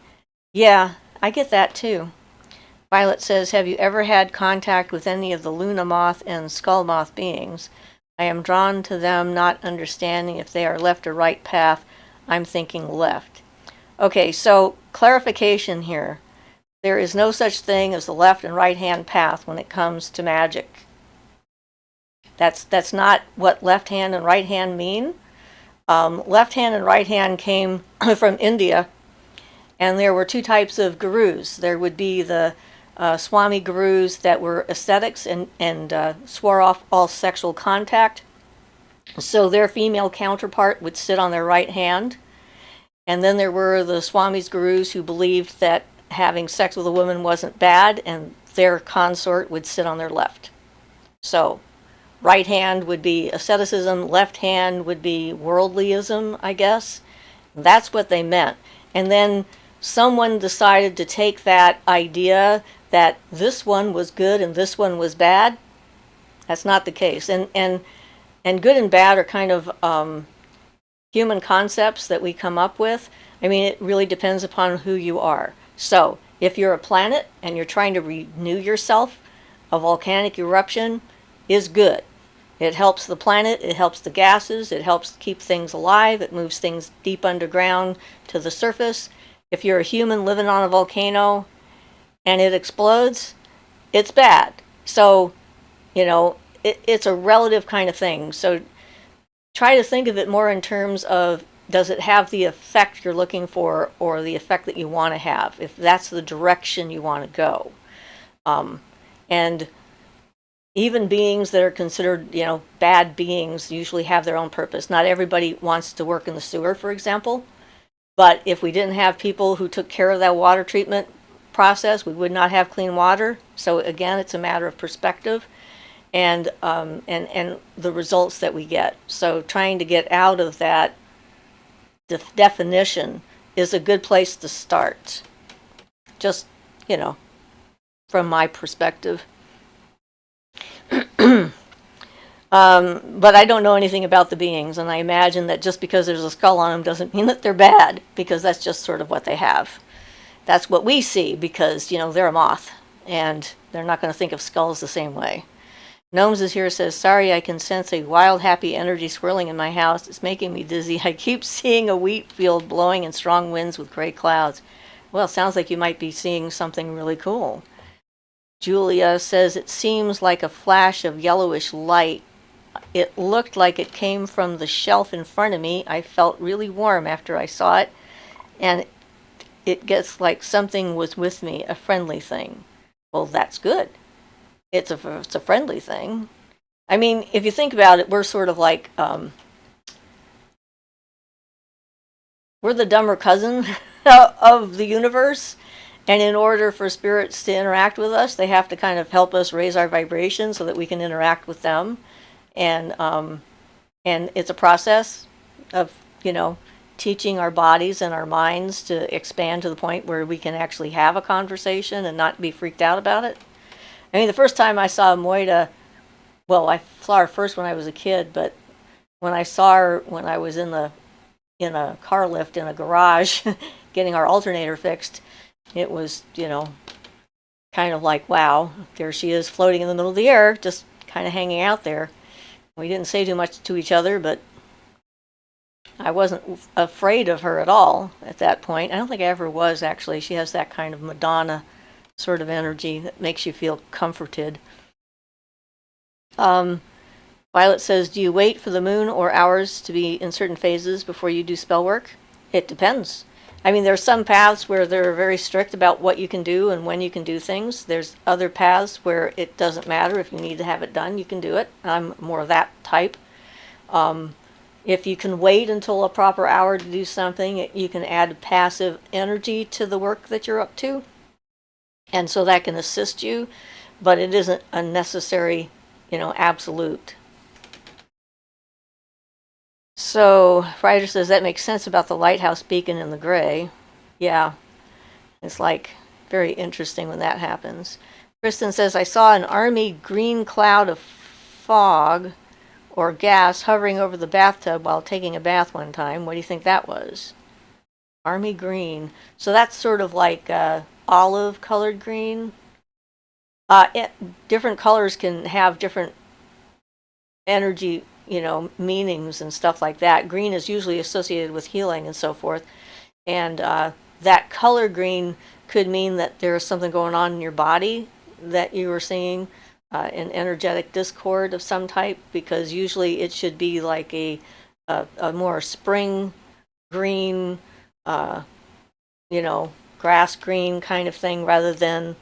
Speaker 1: Yeah, I get that too. Violet says, have you ever had contact with any of the Luna Moth and Skull Moth beings? I am drawn to them, not understanding if they are left or right path. I'm thinking left. Okay, so clarification here. There is no such thing as the left and right hand path when it comes to magic. That's not what left hand and right hand mean. Left hand and right hand came from India, and there were two types of gurus. There would be the Swami gurus that were ascetics and swore off all sexual contact. So their female counterpart would sit on their right hand. And then there were the Swami's gurus who believed that having sex with a woman wasn't bad, and their consort would sit on their left. So right hand would be asceticism, left hand would be worldlyism, I guess. That's what they meant. And then someone decided to take that idea that this one was good and this one was bad. That's not the case. And good and bad are kind of human concepts that we come up with. I mean, it really depends upon who you are. So if you're a planet and you're trying to renew yourself, a volcanic eruption is good. It helps the planet, it helps the gases, it helps keep things alive, it moves things deep underground to the surface. If you're a human living on a volcano and it explodes, it's bad. So, it's a relative kind of thing. So try to think of it more in terms of, does it have the effect you're looking for or the effect that you want to have, if that's the direction you want to go. And even beings that are considered, bad beings usually have their own purpose. Not everybody wants to work in the sewer, for example. But if we didn't have people who took care of that water treatment process, we would not have clean water. So again, it's a matter of perspective. and the results that we get. So trying to get out of that definition is a good place to start. Just, you know, from my perspective. But I don't know anything about the beings, and I imagine that just because there's a skull on them doesn't mean that they're bad, because that's just sort of what they have. That's what we see, because, they're a moth, and they're not going to think of skulls the same way. Gnomes is here, says, sorry, I can sense a wild, happy energy swirling in my house. It's making me dizzy. I keep seeing a wheat field blowing in strong winds with gray clouds. Well, it sounds like you might be seeing something really cool. Julia says, it seems like a flash of yellowish light. It looked like it came from the shelf in front of me. I felt really warm after I saw it, and it gets like something was with me, a friendly thing. Well, that's good. It's a friendly thing. I mean, if you think about it, we're sort of like, we're the dumber cousin of the universe. And in order for spirits to interact with us, they have to kind of help us raise our vibration so that we can interact with them. And it's a process of, teaching our bodies and our minds to expand to the point where we can actually have a conversation and not be freaked out about it. I mean, the first time I saw Moida, well, I saw her first when I was a kid, but when I saw her when I was in a car lift in a garage getting our alternator fixed, it was, kind of like, wow, there she is floating in the middle of the air, just kind of hanging out there. We didn't say too much to each other, but I wasn't afraid of her at all at that point. I don't think I ever was, actually. She has that kind of Madonna sort of energy that makes you feel comforted. Violet says, do you wait for the moon or hours to be in certain phases before you do spell work? It depends. I mean, there are some paths where they're very strict about what you can do and when you can do things. There's other paths where it doesn't matter. If you need to have it done, you can do it. I'm more that type. If you can wait until a proper hour to do something, you can add passive energy to the work that you're up to. And so that can assist you, but it isn't a necessary, absolute. So Ryder says that makes sense about the lighthouse beacon in the gray. Yeah, it's like very interesting when that happens. Kristen says, I saw an army green cloud of fog or gas hovering over the bathtub while taking a bath one time. What do you think that was? Army green. So that's sort of like olive colored green. Different colors can have different energy, meanings and stuff like that. Green is usually associated with healing and so forth. And that color green could mean that there is something going on in your body that you were seeing, an energetic discord of some type, because usually it should be like a more spring green, grass green kind of thing, rather than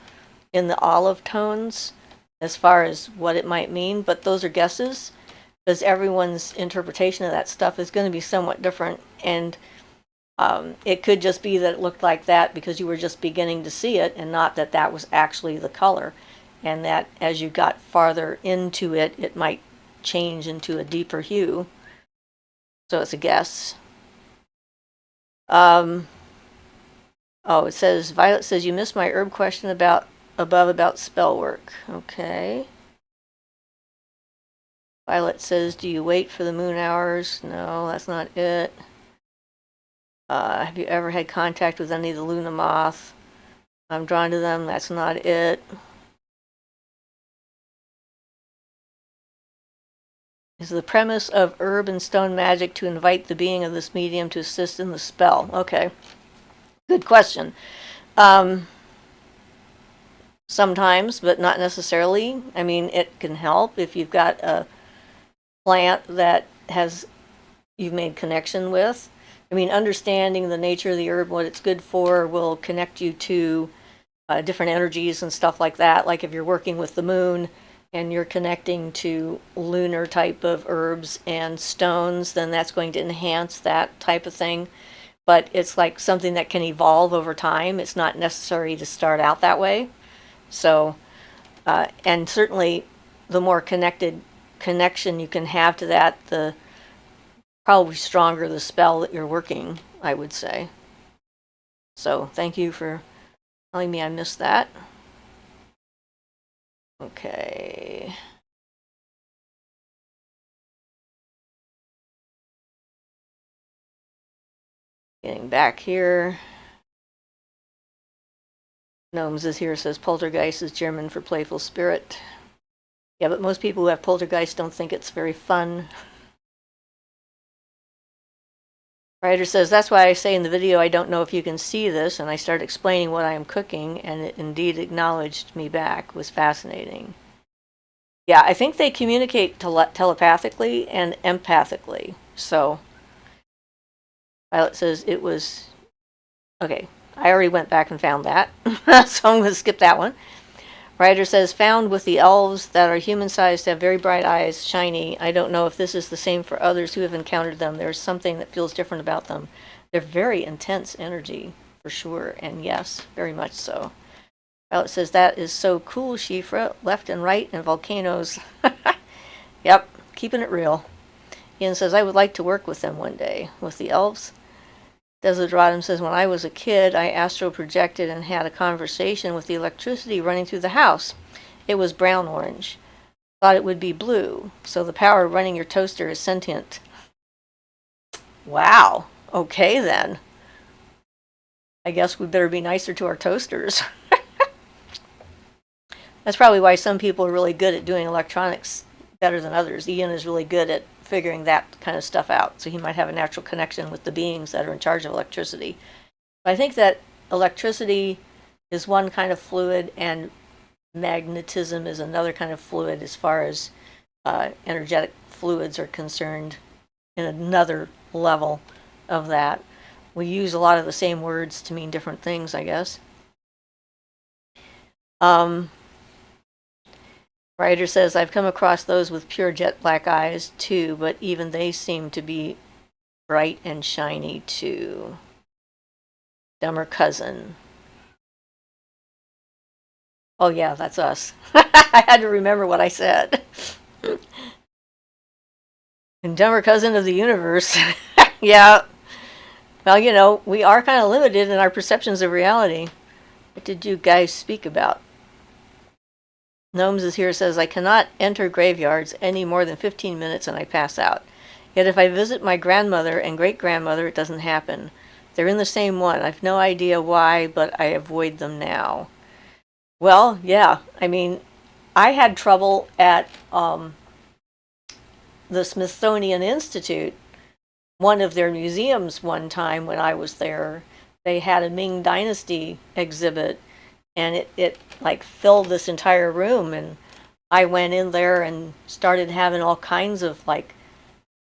Speaker 1: in the olive tones as far as what it might mean. But those are guesses, because everyone's interpretation of that stuff is going to be somewhat different. And it could just be that it looked like that because you were just beginning to see it, and not that that was actually the color. And that as you got farther into it, it might change into a deeper hue. So it's a guess. It says, Violet says, you missed my herb question about spell work. Okay. Violet says, do you wait for the moon hours? No, that's not it. Have you ever had contact with any of the Luna moth? I'm drawn to them. That's not it. Is the premise of herb and stone magic to invite the being of this medium to assist in the spell? Okay. Good question. Sometimes, but not necessarily. I mean, it can help if you've got a plant that you've made connection with. I mean, understanding the nature of the herb, what it's good for, will connect you to different energies and stuff like that. Like if you're working with the moon and you're connecting to lunar type of herbs and stones, then that's going to enhance that type of thing. But it's like something that can evolve over time. It's not necessary to start out that way. So, and certainly the more connection you can have to that, the probably stronger the spell that you're working, I would say. So thank you for telling me I missed that. Okay. Getting back here. Gnomes is here, says poltergeist is German for playful spirit. Yeah, but most people who have poltergeist don't think it's very fun. Writer says, that's why I say in the video, I don't know if you can see this, and I start explaining what I am cooking, and it indeed acknowledged me back. It was fascinating. Yeah, I think they communicate telepathically and empathically. So, Violet says it was... Okay, I already went back and found that, so I'm going to skip that one. Writer says, found with the elves that are human-sized, have very bright eyes, shiny. I don't know if this is the same for others who have encountered them. There's something that feels different about them. They're very intense energy, for sure, and yes, very much so. Violet says, that is so cool, Siofra. Left and right and volcanoes. Yep, keeping it real. Ian says, I would like to work with them one day. With the elves? Desidratum says, when I was a kid, I astral projected and had a conversation with the electricity running through the house. It was brown-orange. Thought it would be blue, so the power running your toaster is sentient. Wow. Okay, then. I guess we better be nicer to our toasters. That's probably why some people are really good at doing electronics better than others. Ian is really good at figuring that kind of stuff out, so he might have a natural connection with the beings that are in charge of electricity. But I think that electricity is one kind of fluid, and magnetism is another kind of fluid as far as energetic fluids are concerned, in another level of that. We use a lot of the same words to mean different things, I guess. Writer says, I've come across those with pure jet black eyes too, but even they seem to be bright and shiny too. Dumber cousin. Oh yeah, that's us. I had to remember what I said. And dumber cousin of the universe. Yeah. Well, you know, we are kind of limited in our perceptions of reality. What did you guys speak about? Gnomes is here, says, I cannot enter graveyards any more than 15 minutes and I pass out. Yet if I visit my grandmother and great-grandmother, it doesn't happen. They're in the same one. I've no idea why, but I avoid them now. Well, yeah. I mean, I had trouble at the Smithsonian Institute, one of their museums one time when I was there. They had a Ming Dynasty exhibit, and it like filled this entire room, and I went in there and started having all kinds of like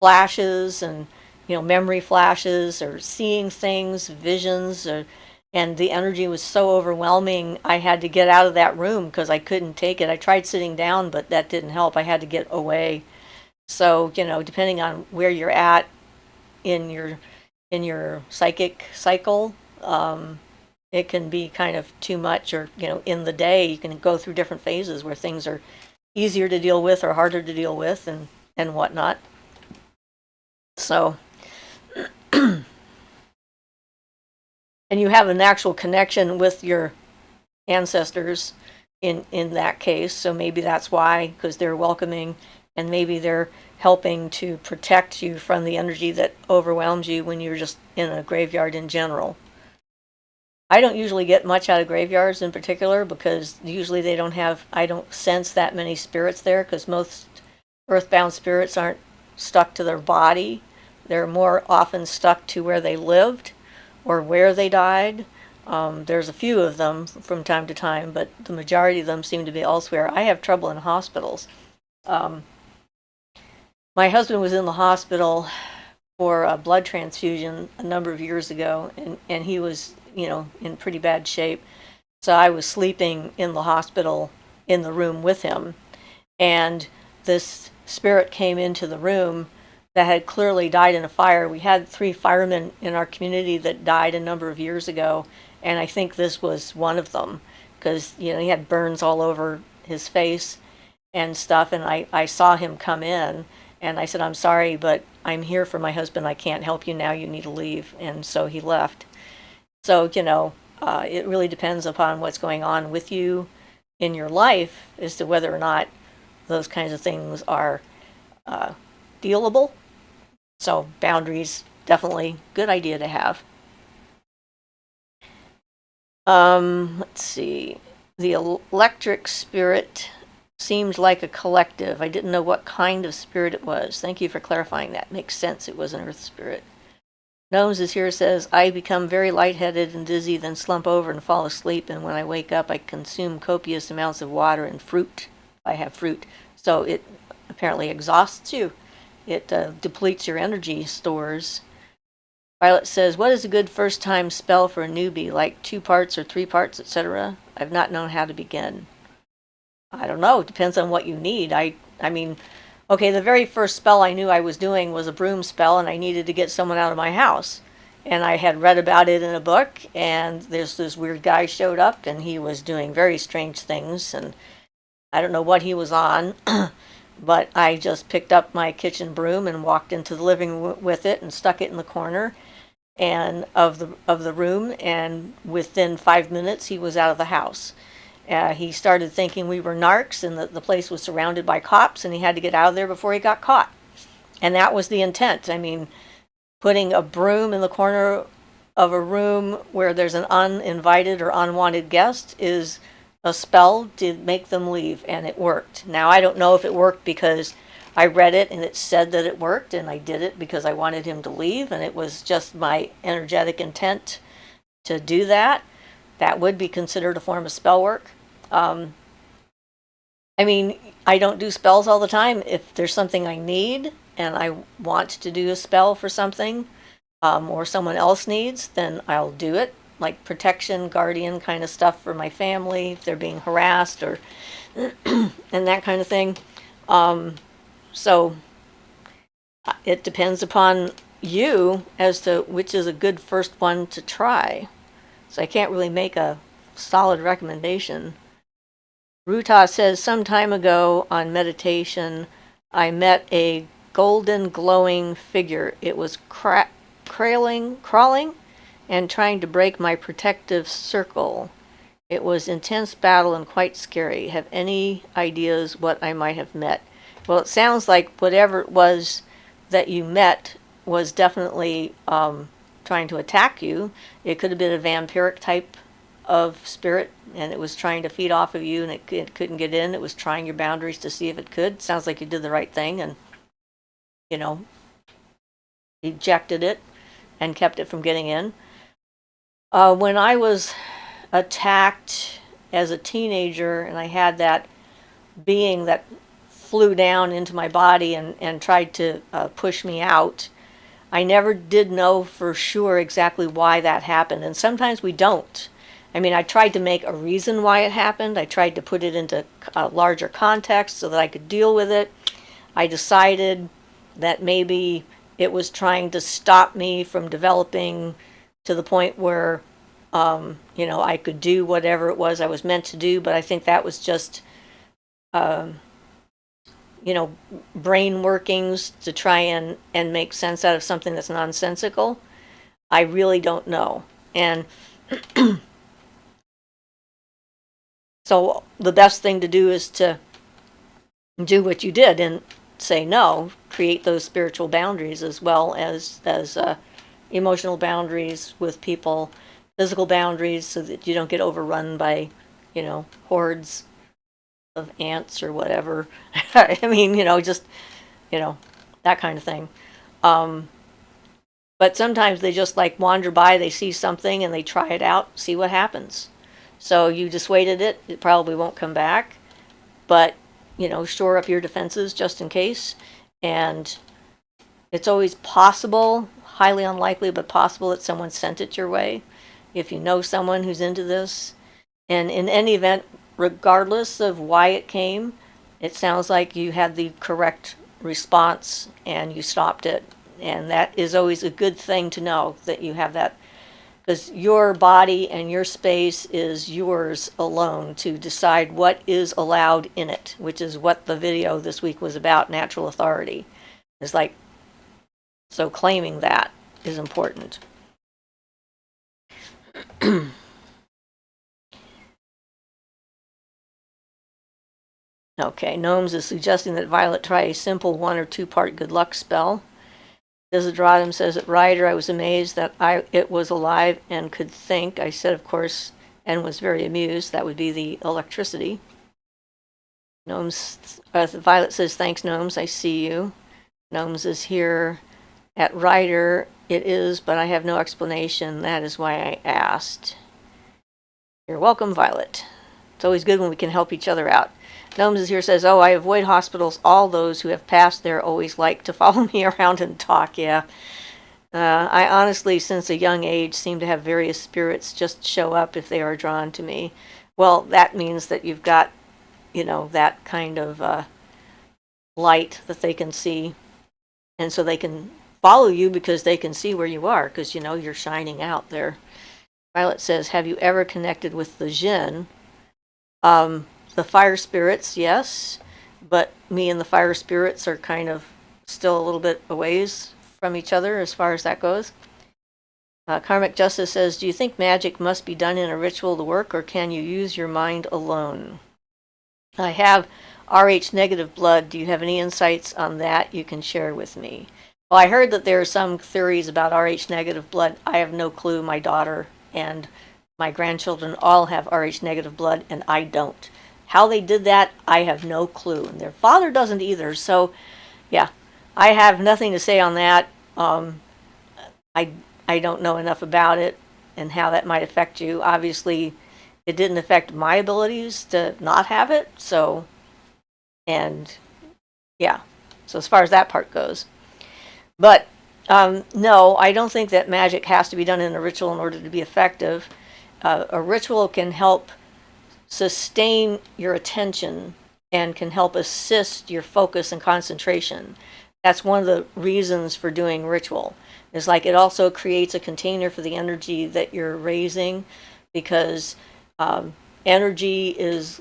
Speaker 1: flashes and, you know, memory flashes or seeing things, visions, and the energy was so overwhelming I had to get out of that room because I couldn't take it. I tried sitting down, but that didn't help. I had to get away. So, you know, depending on where you're at in your psychic cycle, it can be kind of too much, or, you know, in the day you can go through different phases where things are easier to deal with or harder to deal with and whatnot. So, and you have an actual connection with your ancestors in that case, so maybe that's why, because they're welcoming, and maybe they're helping to protect you from the energy that overwhelms you when you're just in a graveyard in general. I don't usually get much out of graveyards in particular because usually they don't have, I don't sense that many spirits there, because most earthbound spirits aren't stuck to their body. They're more often stuck to where they lived or where they died. There's a few of them from time to time, but the majority of them seem to be elsewhere. I have trouble in hospitals. My husband was in the hospital for a blood transfusion a number of years ago, and he was, you know, in pretty bad shape. So I was sleeping in the hospital in the room with him, and this spirit came into the room that had clearly died in a fire. We had 3 firemen in our community that died a number of years ago, and I think this was one of them, because, you know, he had burns all over his face. and stuff, and I saw him come in, and I said, I'm sorry, but I'm here for my husband. I can't help you now. You need to leave. And so he left. So, it really depends upon what's going on with you in your life as to whether or not those kinds of things are dealable. So, boundaries, definitely good idea to have. Let's see. The electric spirit seemed like a collective. I didn't know what kind of spirit it was. Thank you for clarifying that. Makes sense. It was an earth spirit. Gnomes is here says, I become very lightheaded and dizzy, then slump over and fall asleep, and when I wake up, I consume copious amounts of water and fruit. I have fruit. So it apparently exhausts you. It depletes your energy stores. Violet says, what is a good first time spell for a newbie, like 2 parts or 3 parts, etc.? I've not known how to begin. I don't know. It depends on what you need. I mean, okay, the very first spell I knew I was doing was a broom spell, and I needed to get someone out of my house. And I had read about it in a book, and this weird guy showed up, and he was doing very strange things, and I don't know what he was on, but I just picked up my kitchen broom and walked into the living room with it and stuck it in the corner and of the room, and within 5 minutes he was out of the house. He started thinking we were narcs and that the place was surrounded by cops and he had to get out of there before he got caught. And that was the intent. I mean, putting a broom in the corner of a room where there's an uninvited or unwanted guest is a spell to make them leave, and it worked. Now, I don't know if it worked because I read it and it said that it worked, and I did it because I wanted him to leave, and it was just my energetic intent to do that. That would be considered a form of spell work. I mean, I don't do spells all the time. If there's something I need and I want to do a spell for something, or someone else needs, then I'll do it. Like protection, guardian kind of stuff for my family, if they're being harassed or and that kind of thing. So it depends upon you as to which is a good first one to try. So I can't really make a solid recommendation. Ruta says, some time ago on meditation, I met a golden glowing figure. It was crawling and trying to break my protective circle. It was intense battle and quite scary. Have any ideas what I might have met? Well, it sounds like whatever it was that you met was definitely trying to attack you. It could have been a vampiric type of spirit, and it was trying to feed off of you, and it couldn't get in. It was trying your boundaries to see if it could. Sounds like you did the right thing and, ejected it and kept it from getting in. When I was attacked as a teenager and I had that being that flew down into my body and tried to push me out, I never did know for sure exactly why that happened. And sometimes we don't. I mean, I tried to make a reason why it happened. I tried to put it into a larger context so that I could deal with it. I decided that maybe it was trying to stop me from developing to the point where, I could do whatever it was I was meant to do. But I think that was just, brain workings to try and make sense out of something that's nonsensical. I really don't know. And so the best thing to do is to do what you did and say no, create those spiritual boundaries as well as emotional boundaries with people, physical boundaries so that you don't get overrun by, hordes of ants or whatever. I mean, just, that kind of thing. But sometimes they just like wander by, they see something and they try it out, see what happens. So you dissuaded it, it probably won't come back, but, shore up your defenses just in case. And it's always possible, highly unlikely, but possible that someone sent it your way if you know someone who's into this. And in any event, regardless of why it came, it sounds like you had the correct response and you stopped it. And that is always a good thing to know, that you have that because your body and your space is yours alone to decide what is allowed in it, which is what the video this week was about, natural authority. It's like, so claiming that is important. Okay, Gnomes is suggesting that Violet try a simple 1 or 2 part good luck spell. Desideratum says at Ryder, I was amazed that it was alive and could think. I said, of course, and was very amused. That would be the electricity. Gnomes, Violet says, thanks, Gnomes. I see you. Gnomes is here at Ryder. It is, but I have no explanation. That is why I asked. You're welcome, Violet. It's always good when we can help each other out. Gnomes is here, says, oh, I avoid hospitals. All those who have passed there always like to follow me around and talk. Yeah. I honestly, since a young age, seem to have various spirits just show up if they are drawn to me. Well, that means that you've got, that kind of light that they can see. And so they can follow you because they can see where you are, because, you're shining out there. Violet says, have you ever connected with the Jinn? The fire spirits, yes, but me and the fire spirits are kind of still a little bit a ways from each other as far as that goes. Karmic Justice says, do you think magic must be done in a ritual to work, or can you use your mind alone? I have Rh negative blood. Do you have any insights on that you can share with me? Well, I heard that there are some theories about Rh negative blood. I have no clue. My daughter and my grandchildren all have Rh negative blood, and I don't. How they did that, I have no clue. And their father doesn't either. So, yeah, I have nothing to say on that. I don't know enough about it and how that might affect you. Obviously, it didn't affect my abilities to not have it. So, and yeah, so as far as that part goes. But no, I don't think that magic has to be done in a ritual in order to be effective. A ritual can help sustain your attention and can help assist your focus and concentration. That's one of the reasons for doing ritual. It's like it also creates a container for the energy that you're raising, because energy is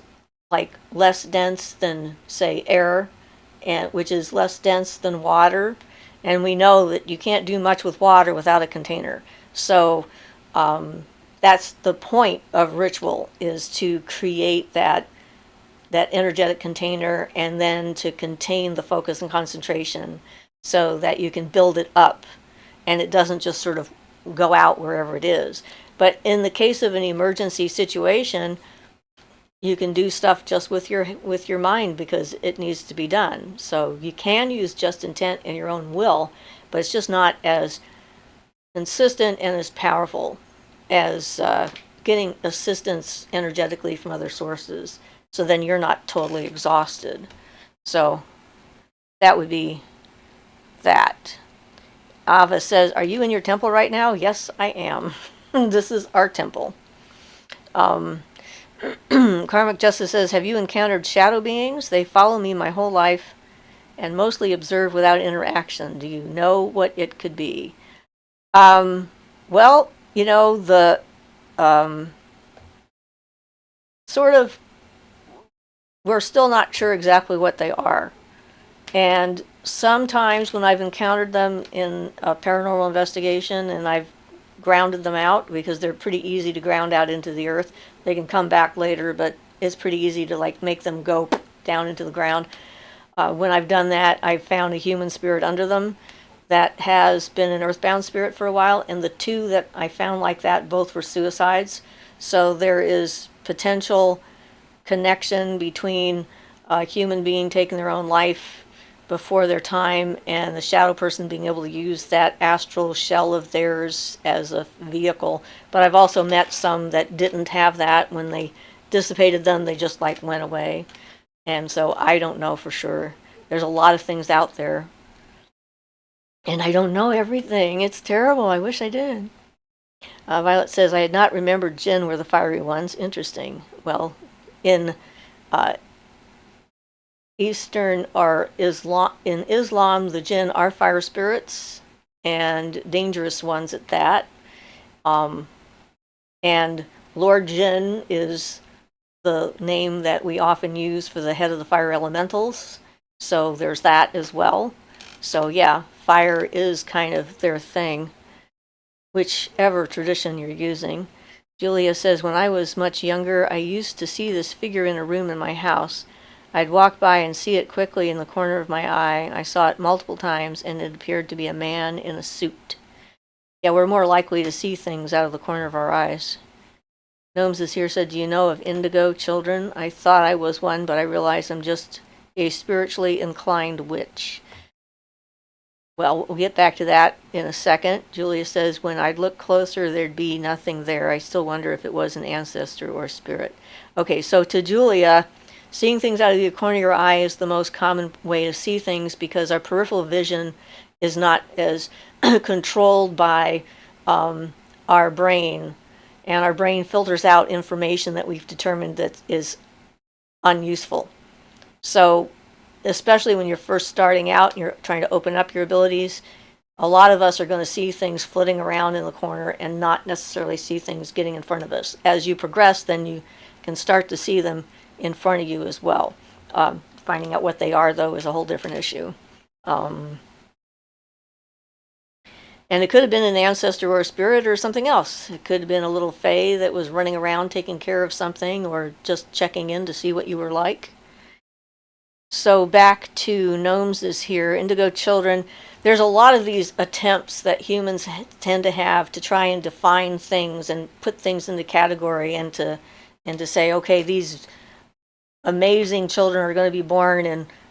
Speaker 1: like less dense than, say, air, and which is less dense than water. And we know that you can't do much with water without a container. So that's the point of ritual, is to create that energetic container and then to contain the focus and concentration so that you can build it up and it doesn't just sort of go out wherever it is. But in the case of an emergency situation, you can do stuff just with your mind because it needs to be done. So you can use just intent and your own will, but it's just not as consistent and as powerful as getting assistance energetically from other sources. So then you're not totally exhausted. So that would be that. Ava says, are you in your temple right now? Yes, I am. This is our temple. Karmic Justice says, have you encountered shadow beings? They follow me my whole life and mostly observe without interaction. Do you know what it could be? Well, the sort of, we're still not sure exactly what they are. And sometimes when I've encountered them in a paranormal investigation and I've grounded them out, because they're pretty easy to ground out into the earth. They can come back later, but it's pretty easy to make them go down into the ground. When I've done that, I've found a human spirit under them that has been an earthbound spirit for a while, and the two that I found like that both were suicides. So there is potential connection between a human being taking their own life before their time and the shadow person being able to use that astral shell of theirs as a vehicle. But I've also met some that didn't have that. When they dissipated them, they just went away. And so I don't know for sure. There's a lot of things out there. And I don't know everything. It's terrible. I wish I did. Violet says, I had not remembered jinn were the fiery ones. Interesting. Well, in Eastern or in Islam, the jinn are fire spirits, and dangerous ones at that. And Lord Jin is the name that we often use for the head of the fire elementals. So there's that as well. So yeah, fire is kind of their thing, whichever tradition you're using. Julia says, when I was much younger, I used to see this figure in a room in my house. I'd walk by and see it quickly in the corner of my eye. I saw it multiple times, and it appeared to be a man in a suit. Yeah, we're more likely to see things out of the corner of our eyes. Gnomes is here said, do you know of indigo children? I thought I was one, but I realized I'm just a spiritually inclined witch. Well, we'll get back to that in a second. Julia says, when I'd look closer, there'd be nothing there. I still wonder if it was an ancestor or spirit. Okay, so to Julia, seeing things out of the corner of your eye is the most common way to see things because our peripheral vision is not as controlled by our brain, and our brain filters out information that we've determined that is unuseful. So especially when you're first starting out and you're trying to open up your abilities, a lot of us are going to see things flitting around in the corner and not necessarily see things getting in front of us. As you progress, then you can start to see them in front of you as well. Finding out what they are, though, is a whole different issue. And it could have been an ancestor or a spirit or something else. It could have been a little fae that was running around taking care of something or just checking in to see what you were like. So back to Gnomes is here, Indigo Children. There's a lot of these attempts that humans tend to have to try and define things and put things into category and to say, okay, these amazing children are going to be born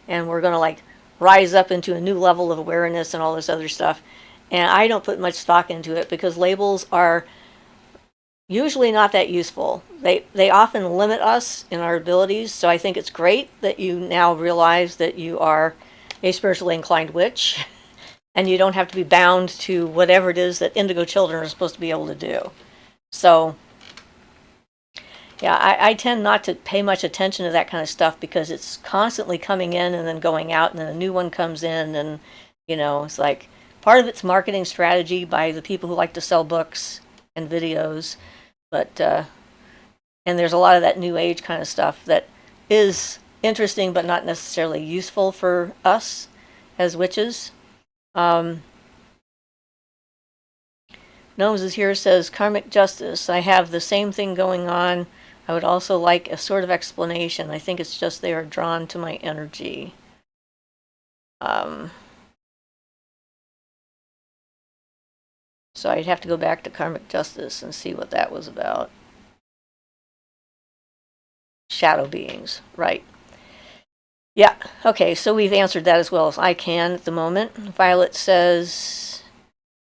Speaker 1: and we're going to like rise up into a new level of awareness and all this other stuff. And I don't put much stock into it because labels are usually not that useful. They often limit us in our abilities, so I think it's great that you now realize that you are a spiritually inclined witch and you don't have to be bound to whatever it is that indigo children are supposed to be able to do. So yeah, I tend not to pay much attention to that kind of stuff because it's constantly coming in and then going out, and then a new one comes in, and it's like part of it's marketing strategy by the people who like to sell books and videos. But and there's a lot of that new age kind of stuff that is interesting but not necessarily useful for us as witches. Gnomes is here says, karmic justice. I have the same thing going on. I would also like a sort of explanation. I think it's just they are drawn to my energy. So I'd have to go back to karmic justice and see what that was about. Shadow beings, right. Yeah, okay, so we've answered that as well as I can at the moment. Violet says,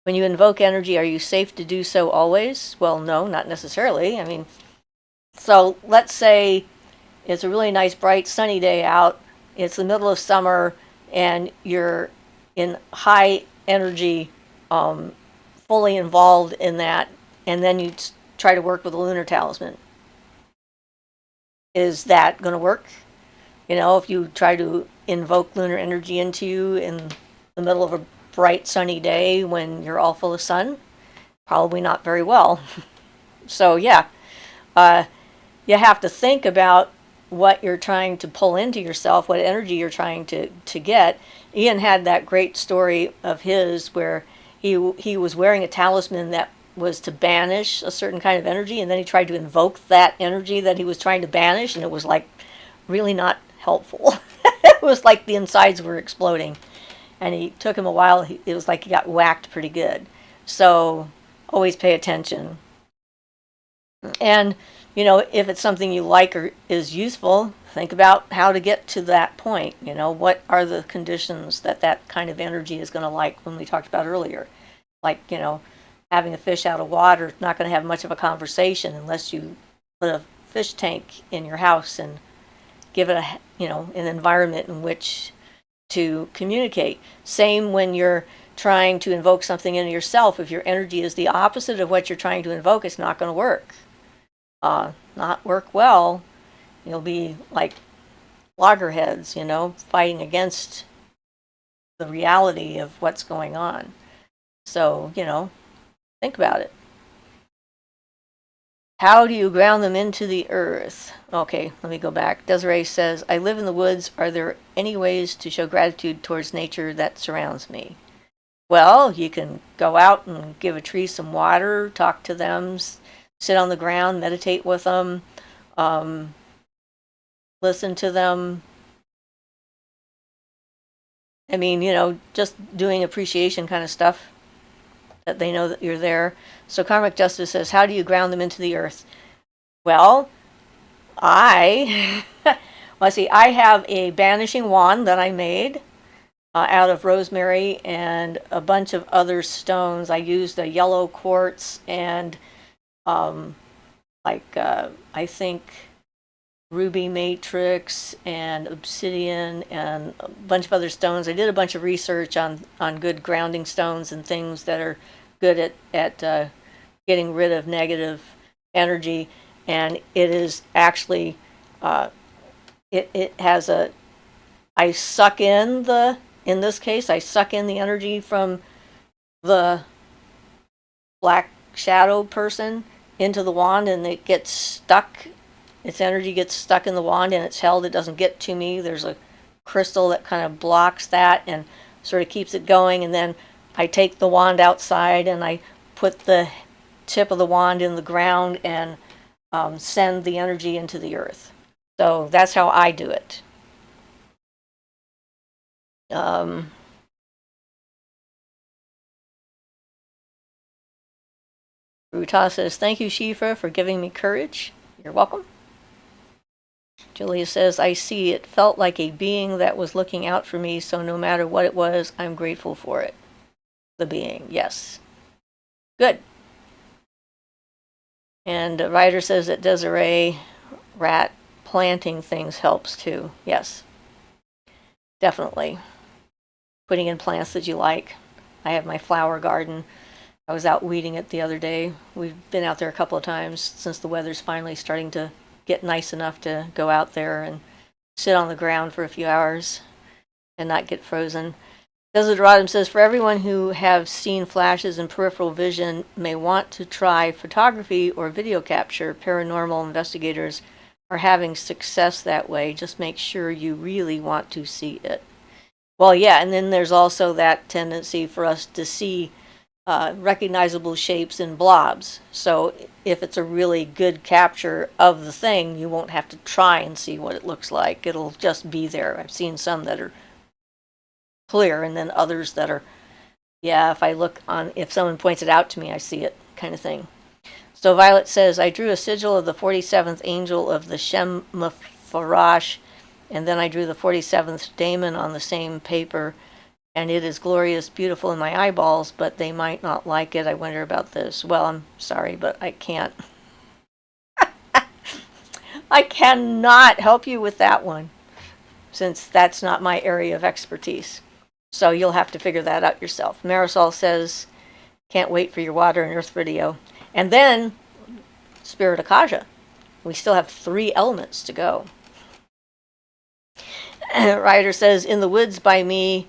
Speaker 1: when you invoke energy, are you safe to do so always? Well, no, not necessarily. I mean, so let's say it's a really nice, bright, sunny day out. It's the middle of summer, and you're in high energy, fully involved in that, and then you try to work with a lunar talisman. Is that going to work? If you try to invoke lunar energy into you in the middle of a bright sunny day when you're all full of sun, probably not very well. So yeah, you have to think about what you're trying to pull into yourself, what energy you're trying to get. Ian had that great story of his where he was wearing a talisman that was to banish a certain kind of energy, and then he tried to invoke that energy that he was trying to banish, and it was like really not helpful. It was like the insides were exploding, and it took him a while. It was like he got whacked pretty good. So always pay attention. And if it's something you like or is useful, think about how to get to that point. What are the conditions that kind of energy is going to like, when we talked about earlier. Like, having a fish out of water is not going to have much of a conversation unless you put a fish tank in your house and give it an environment in which to communicate. Same when you're trying to invoke something into yourself. If your energy is the opposite of what you're trying to invoke, it's not going to work. Not work well. You'll be like loggerheads, fighting against the reality of what's going on. So, think about it. How do you ground them into the earth? Okay, let me go back. Desiree says, I live in the woods. Are there any ways to show gratitude towards nature that surrounds me? Well, you can go out and give a tree some water, talk to them, sit on the ground, meditate with them, um, listen to them. I mean, just doing appreciation kind of stuff that they know that you're there. So Karmic Justice says, how do you ground them into the earth? Well, I have a banishing wand that I made out of rosemary and a bunch of other stones. I used a yellow quartz and I think ruby matrix and obsidian and a bunch of other stones. I did a bunch of research on good grounding stones and things that are good at getting rid of negative energy, and it is actually it has a I suck in this case I suck in the energy from the black shadow person into the wand, and it gets stuck. Its energy gets stuck in the wand and it's held. It doesn't get to me. There's a crystal that kind of blocks that and sort of keeps it going. And then I take the wand outside and I put the tip of the wand in the ground and send the energy into the earth. So that's how I do it. Ruta says, thank you, Siofra, for giving me courage. You're welcome. Julia says, I see it felt like a being that was looking out for me, so no matter what it was, I'm grateful for it. The being, yes. Good. And Ryder says that Desiree rat planting things helps too. Yes. Definitely. Putting in plants that you like. I have my flower garden. I was out weeding it the other day. We've been out there a couple of times since the weather's finally starting to get nice enough to go out there and sit on the ground for a few hours and not get frozen. Desiderata says, for everyone who have seen flashes in peripheral vision may want to try photography or video capture, paranormal investigators are having success that way. Just make sure you really want to see it. Well, yeah, and then there's also that tendency for us to see recognizable shapes in blobs. So if it's a really good capture of the thing, you won't have to try and see what it looks like. It'll just be there. I've seen some that are clear and then others that are, yeah, if someone points it out to me, I see it kind of thing. So Violet says, I drew a sigil of the 47th angel of the Shem Mefarash, and then I drew the 47th daemon on the same paper. And it is glorious, beautiful in my eyeballs, but they might not like it. I wonder about this. Well, I'm sorry, but I can't. I cannot help you with that one, since that's not my area of expertise. So you'll have to figure that out yourself. Marisol says, can't wait for your water and earth video. And then, Spirit Akasha. We still have 3 elements to go. Ryder says, in the woods by me,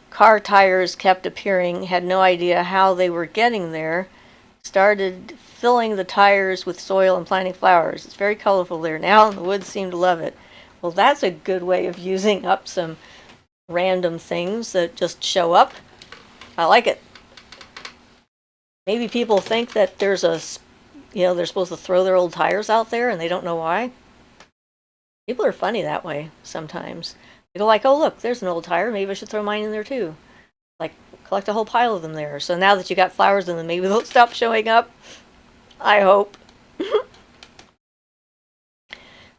Speaker 1: car tires kept appearing, had no idea how they were getting there, started filling the tires with soil and planting flowers. It's very colorful there now, and the woods seem to love it. Well, that's a good way of using up some random things that just show up. I like it. Maybe people think that they're supposed to throw their old tires out there and they don't know why. People are funny that way sometimes. They go like, oh, look, there's an old tire. Maybe I should throw mine in there too. Like, collect a whole pile of them there. So now that you got flowers in them, maybe they'll stop showing up. I hope.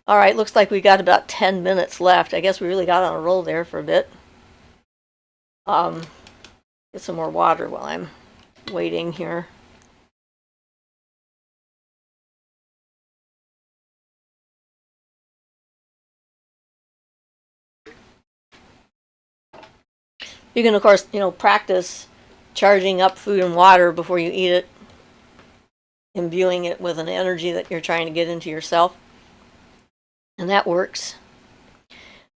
Speaker 1: All right, looks like we got about 10 minutes left. I guess we really got on a roll there for a bit. Get some more water while I'm waiting here. You can, of course, practice charging up food and water before you eat it, imbuing it with an energy that you're trying to get into yourself. And that works.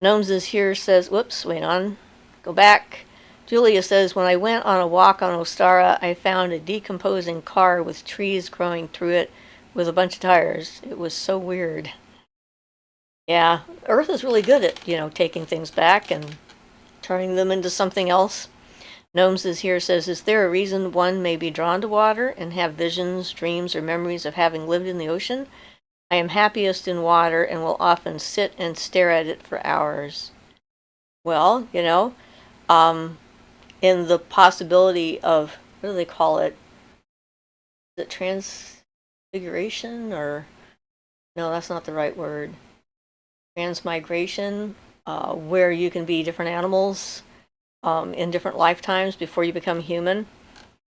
Speaker 1: Gnomes is here says, whoops, wait on, go back. Julia says, when I went on a walk on Ostara, I found a decomposing car with trees growing through it with a bunch of tires. It was so weird. Yeah, Earth is really good at, taking things back and turning them into something else. Gnomes is here says, is there a reason one may be drawn to water and have visions, dreams, or memories of having lived in the ocean? I am happiest in water and will often sit and stare at it for hours. Well, in the possibility of, what do they call it? Is it transfiguration or, no, that's not the right word. Transmigration, where you can be different animals in different lifetimes before you become human.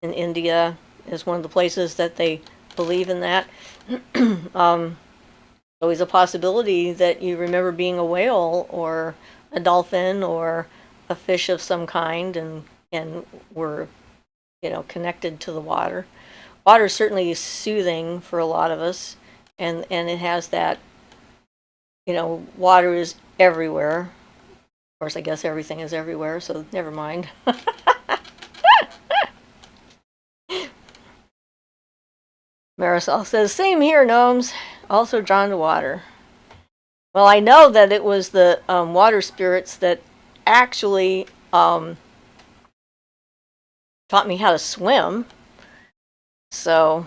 Speaker 1: In India is one of the places that they believe in that. Always a possibility that you remember being a whale or a dolphin or a fish of some kind and were, connected to the water. Water is certainly soothing for a lot of us, and it has that, water is everywhere. Of course, I guess everything is everywhere, so never mind. Marisol says, same here, gnomes. Also drawn to water. Well, I know that it was the water spirits that actually taught me how to swim. So,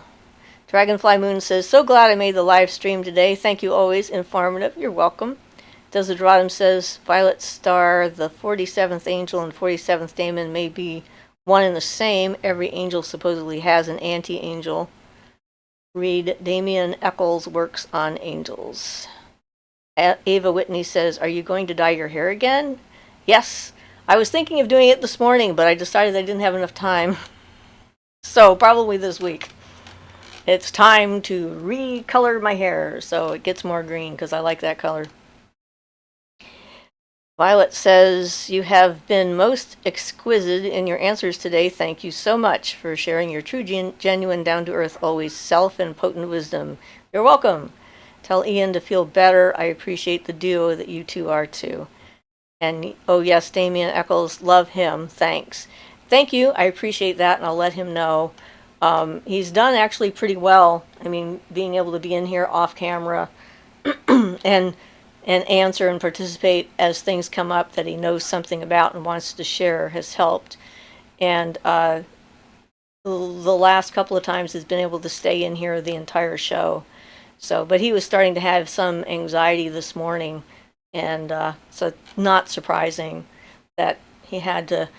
Speaker 1: Dragonfly Moon says, so glad I made the live stream today. Thank you, always informative. You're welcome. Desidratum says, Violet Star, the 47th angel and 47th daemon may be one and the same. Every angel supposedly has an anti-angel. Read Damien Eccles' works on angels. Ava Whitney says, are you going to dye your hair again? Yes. I was thinking of doing it this morning, but I decided I didn't have enough time. So probably this week. It's time to recolor my hair so it gets more green because I like that color. Violet says, you have been most exquisite in your answers today. Thank you so much for sharing your true, genuine, down-to-earth, always self and potent wisdom. You're welcome. Tell Ian to feel better. I appreciate the duo that you two are too. And, oh yes, Damien Eccles, love him. Thanks. Thank you. I appreciate that, and I'll let him know. He's done actually pretty well. I mean, being able to be in here off camera and answer and participate as things come up that he knows something about and wants to share has helped. And the last couple of times has been able to stay in here the entire show. So, but he was starting to have some anxiety this morning, and so not surprising that he had to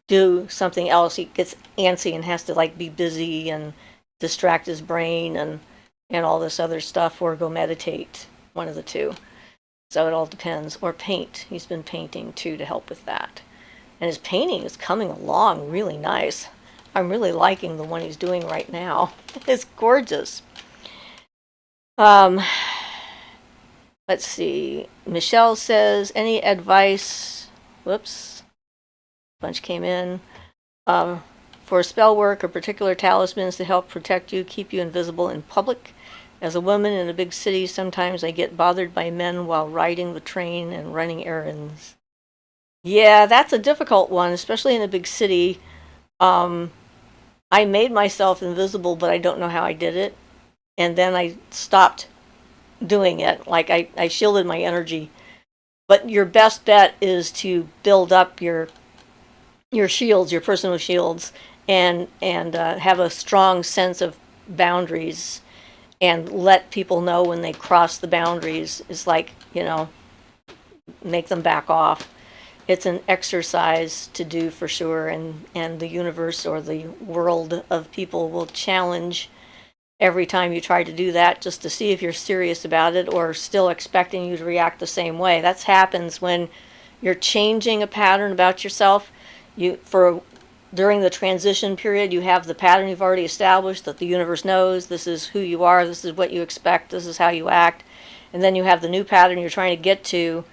Speaker 1: do something else. He gets antsy and has to like be busy and distract his brain and all this other stuff, or go meditate, one of the two. So it all depends. Or paint. He's been painting too to help with that. And his painting is coming along really nice. I'm really liking the one he's doing right now. It's gorgeous. Let's see. Michelle says, any advice? Whoops. Bunch came in. For spell work or particular talismans to help protect you, keep you invisible in public. As a woman in a big city, sometimes I get bothered by men while riding the train and running errands. Yeah, that's a difficult one, especially in a big city. I made myself invisible, but I don't know how I did it. And then I stopped doing it. Like I shielded my energy. But your best bet is to build up your shields, your personal shields, and have a strong sense of boundaries. And let people know when they cross the boundaries. It's like, make them back off. It's an exercise to do for sure, and the universe or the world of people will challenge every time you try to do that, just to see if you're serious about it or still expecting you to react the same way. That happens when you're changing a pattern about yourself. During the transition period, you have the pattern you've already established that the universe knows. This is who you are. This is what you expect. This is how you act. And then you have the new pattern you're trying to get to,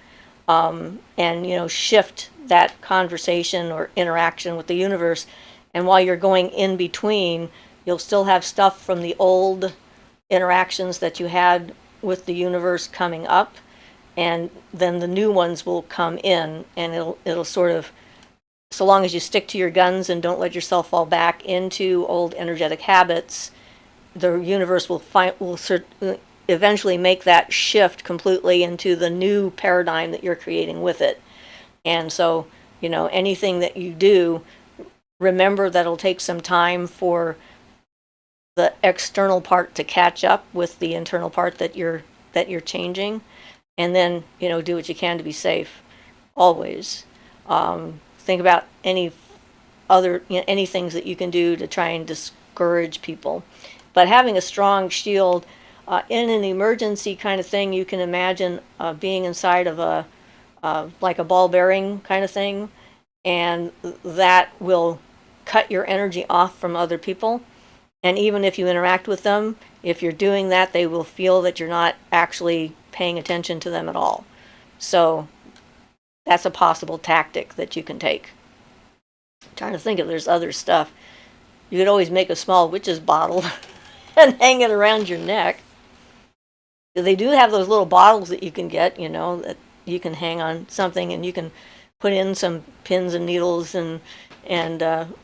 Speaker 1: and shift that conversation or interaction with the universe. And while you're going in between, you'll still have stuff from the old interactions that you had with the universe coming up, and then the new ones will come in, and it'll sort of, so long as you stick to your guns and don't let yourself fall back into old energetic habits, the universe will eventually make that shift completely into the new paradigm that you're creating with it. And so, anything that you do, remember that it'll take some time for the external part to catch up with the internal part that you're changing, and then do what you can to be safe always. Think about any any things that you can do to try and discourage people, but having a strong shield in an emergency kind of thing, you can imagine being inside of a like a ball bearing kind of thing, and that will cut your energy off from other people. And even if you interact with them, if you're doing that, they will feel that you're not actually paying attention to them at all. So that's a possible tactic that you can take. I'm trying to think if there's other stuff. You could always make a small witch's bottle and hang it around your neck. They do have those little bottles that you can get, that you can hang on something, and you can put in some pins and needles and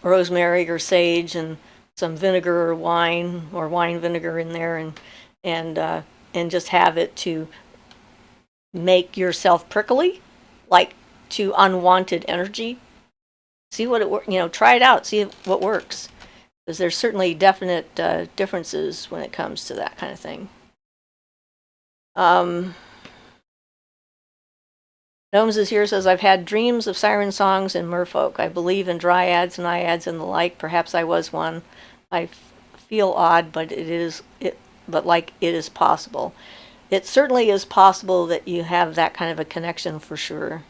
Speaker 1: rosemary or sage and some vinegar or wine vinegar in there, and just have it to make yourself prickly, like to unwanted energy. See what it try it out, see what works, because there's certainly definite differences when it comes to that kind of thing. Gnomes is here, says, I've had dreams of siren songs and merfolk. I believe in dryads, naiads, and the like. Perhaps I was one. I feel odd, but it is possible. It certainly is possible that you have that kind of a connection for sure.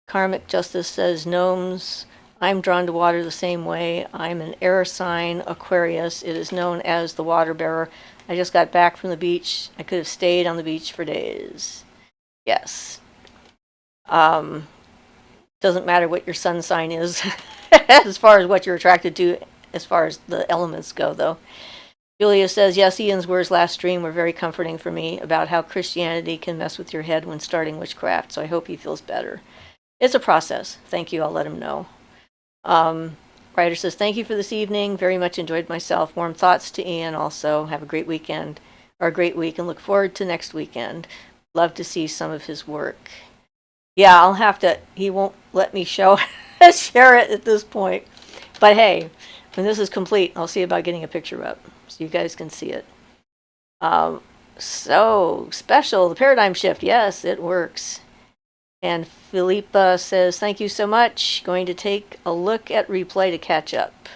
Speaker 1: Karmic Justice says, gnomes, I'm drawn to water the same way. I'm an air sign, Aquarius. It is known as the water bearer. I just got back from the beach. I could have stayed on the beach for days. Yes. Doesn't matter what your sun sign is as far as what you're attracted to as far as the elements go, though. Julia says, yes, Ian's words last stream were very comforting for me about how Christianity can mess with your head when starting witchcraft, so I hope he feels better. It's a process. Thank you. I'll let him know. Ryder says, thank you for this evening. Very much enjoyed myself. Warm thoughts to Ian also. Have a great weekend, or a great week, and look forward to next weekend. Love to see some of his work. Yeah, I'll have to, he won't let me share it at this point. But hey, when this is complete, I'll see about getting a picture up so you guys can see it. So, special, the paradigm shift. Yes, it works. And Philippa says, thank you so much. Going to take a look at replay to catch up.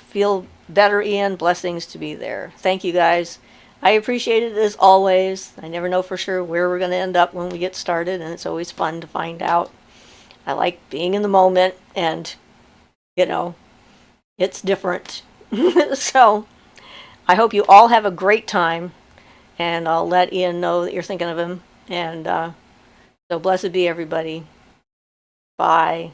Speaker 1: Feel better, Ian. Blessings to be there. Thank you, guys. I appreciate it as always. I never know for sure where we're going to end up when we get started, and it's always fun to find out. I like being in the moment, and, it's different. So, I hope you all have a great time, and I'll let Ian know that you're thinking of him. And so blessed be everybody. Bye.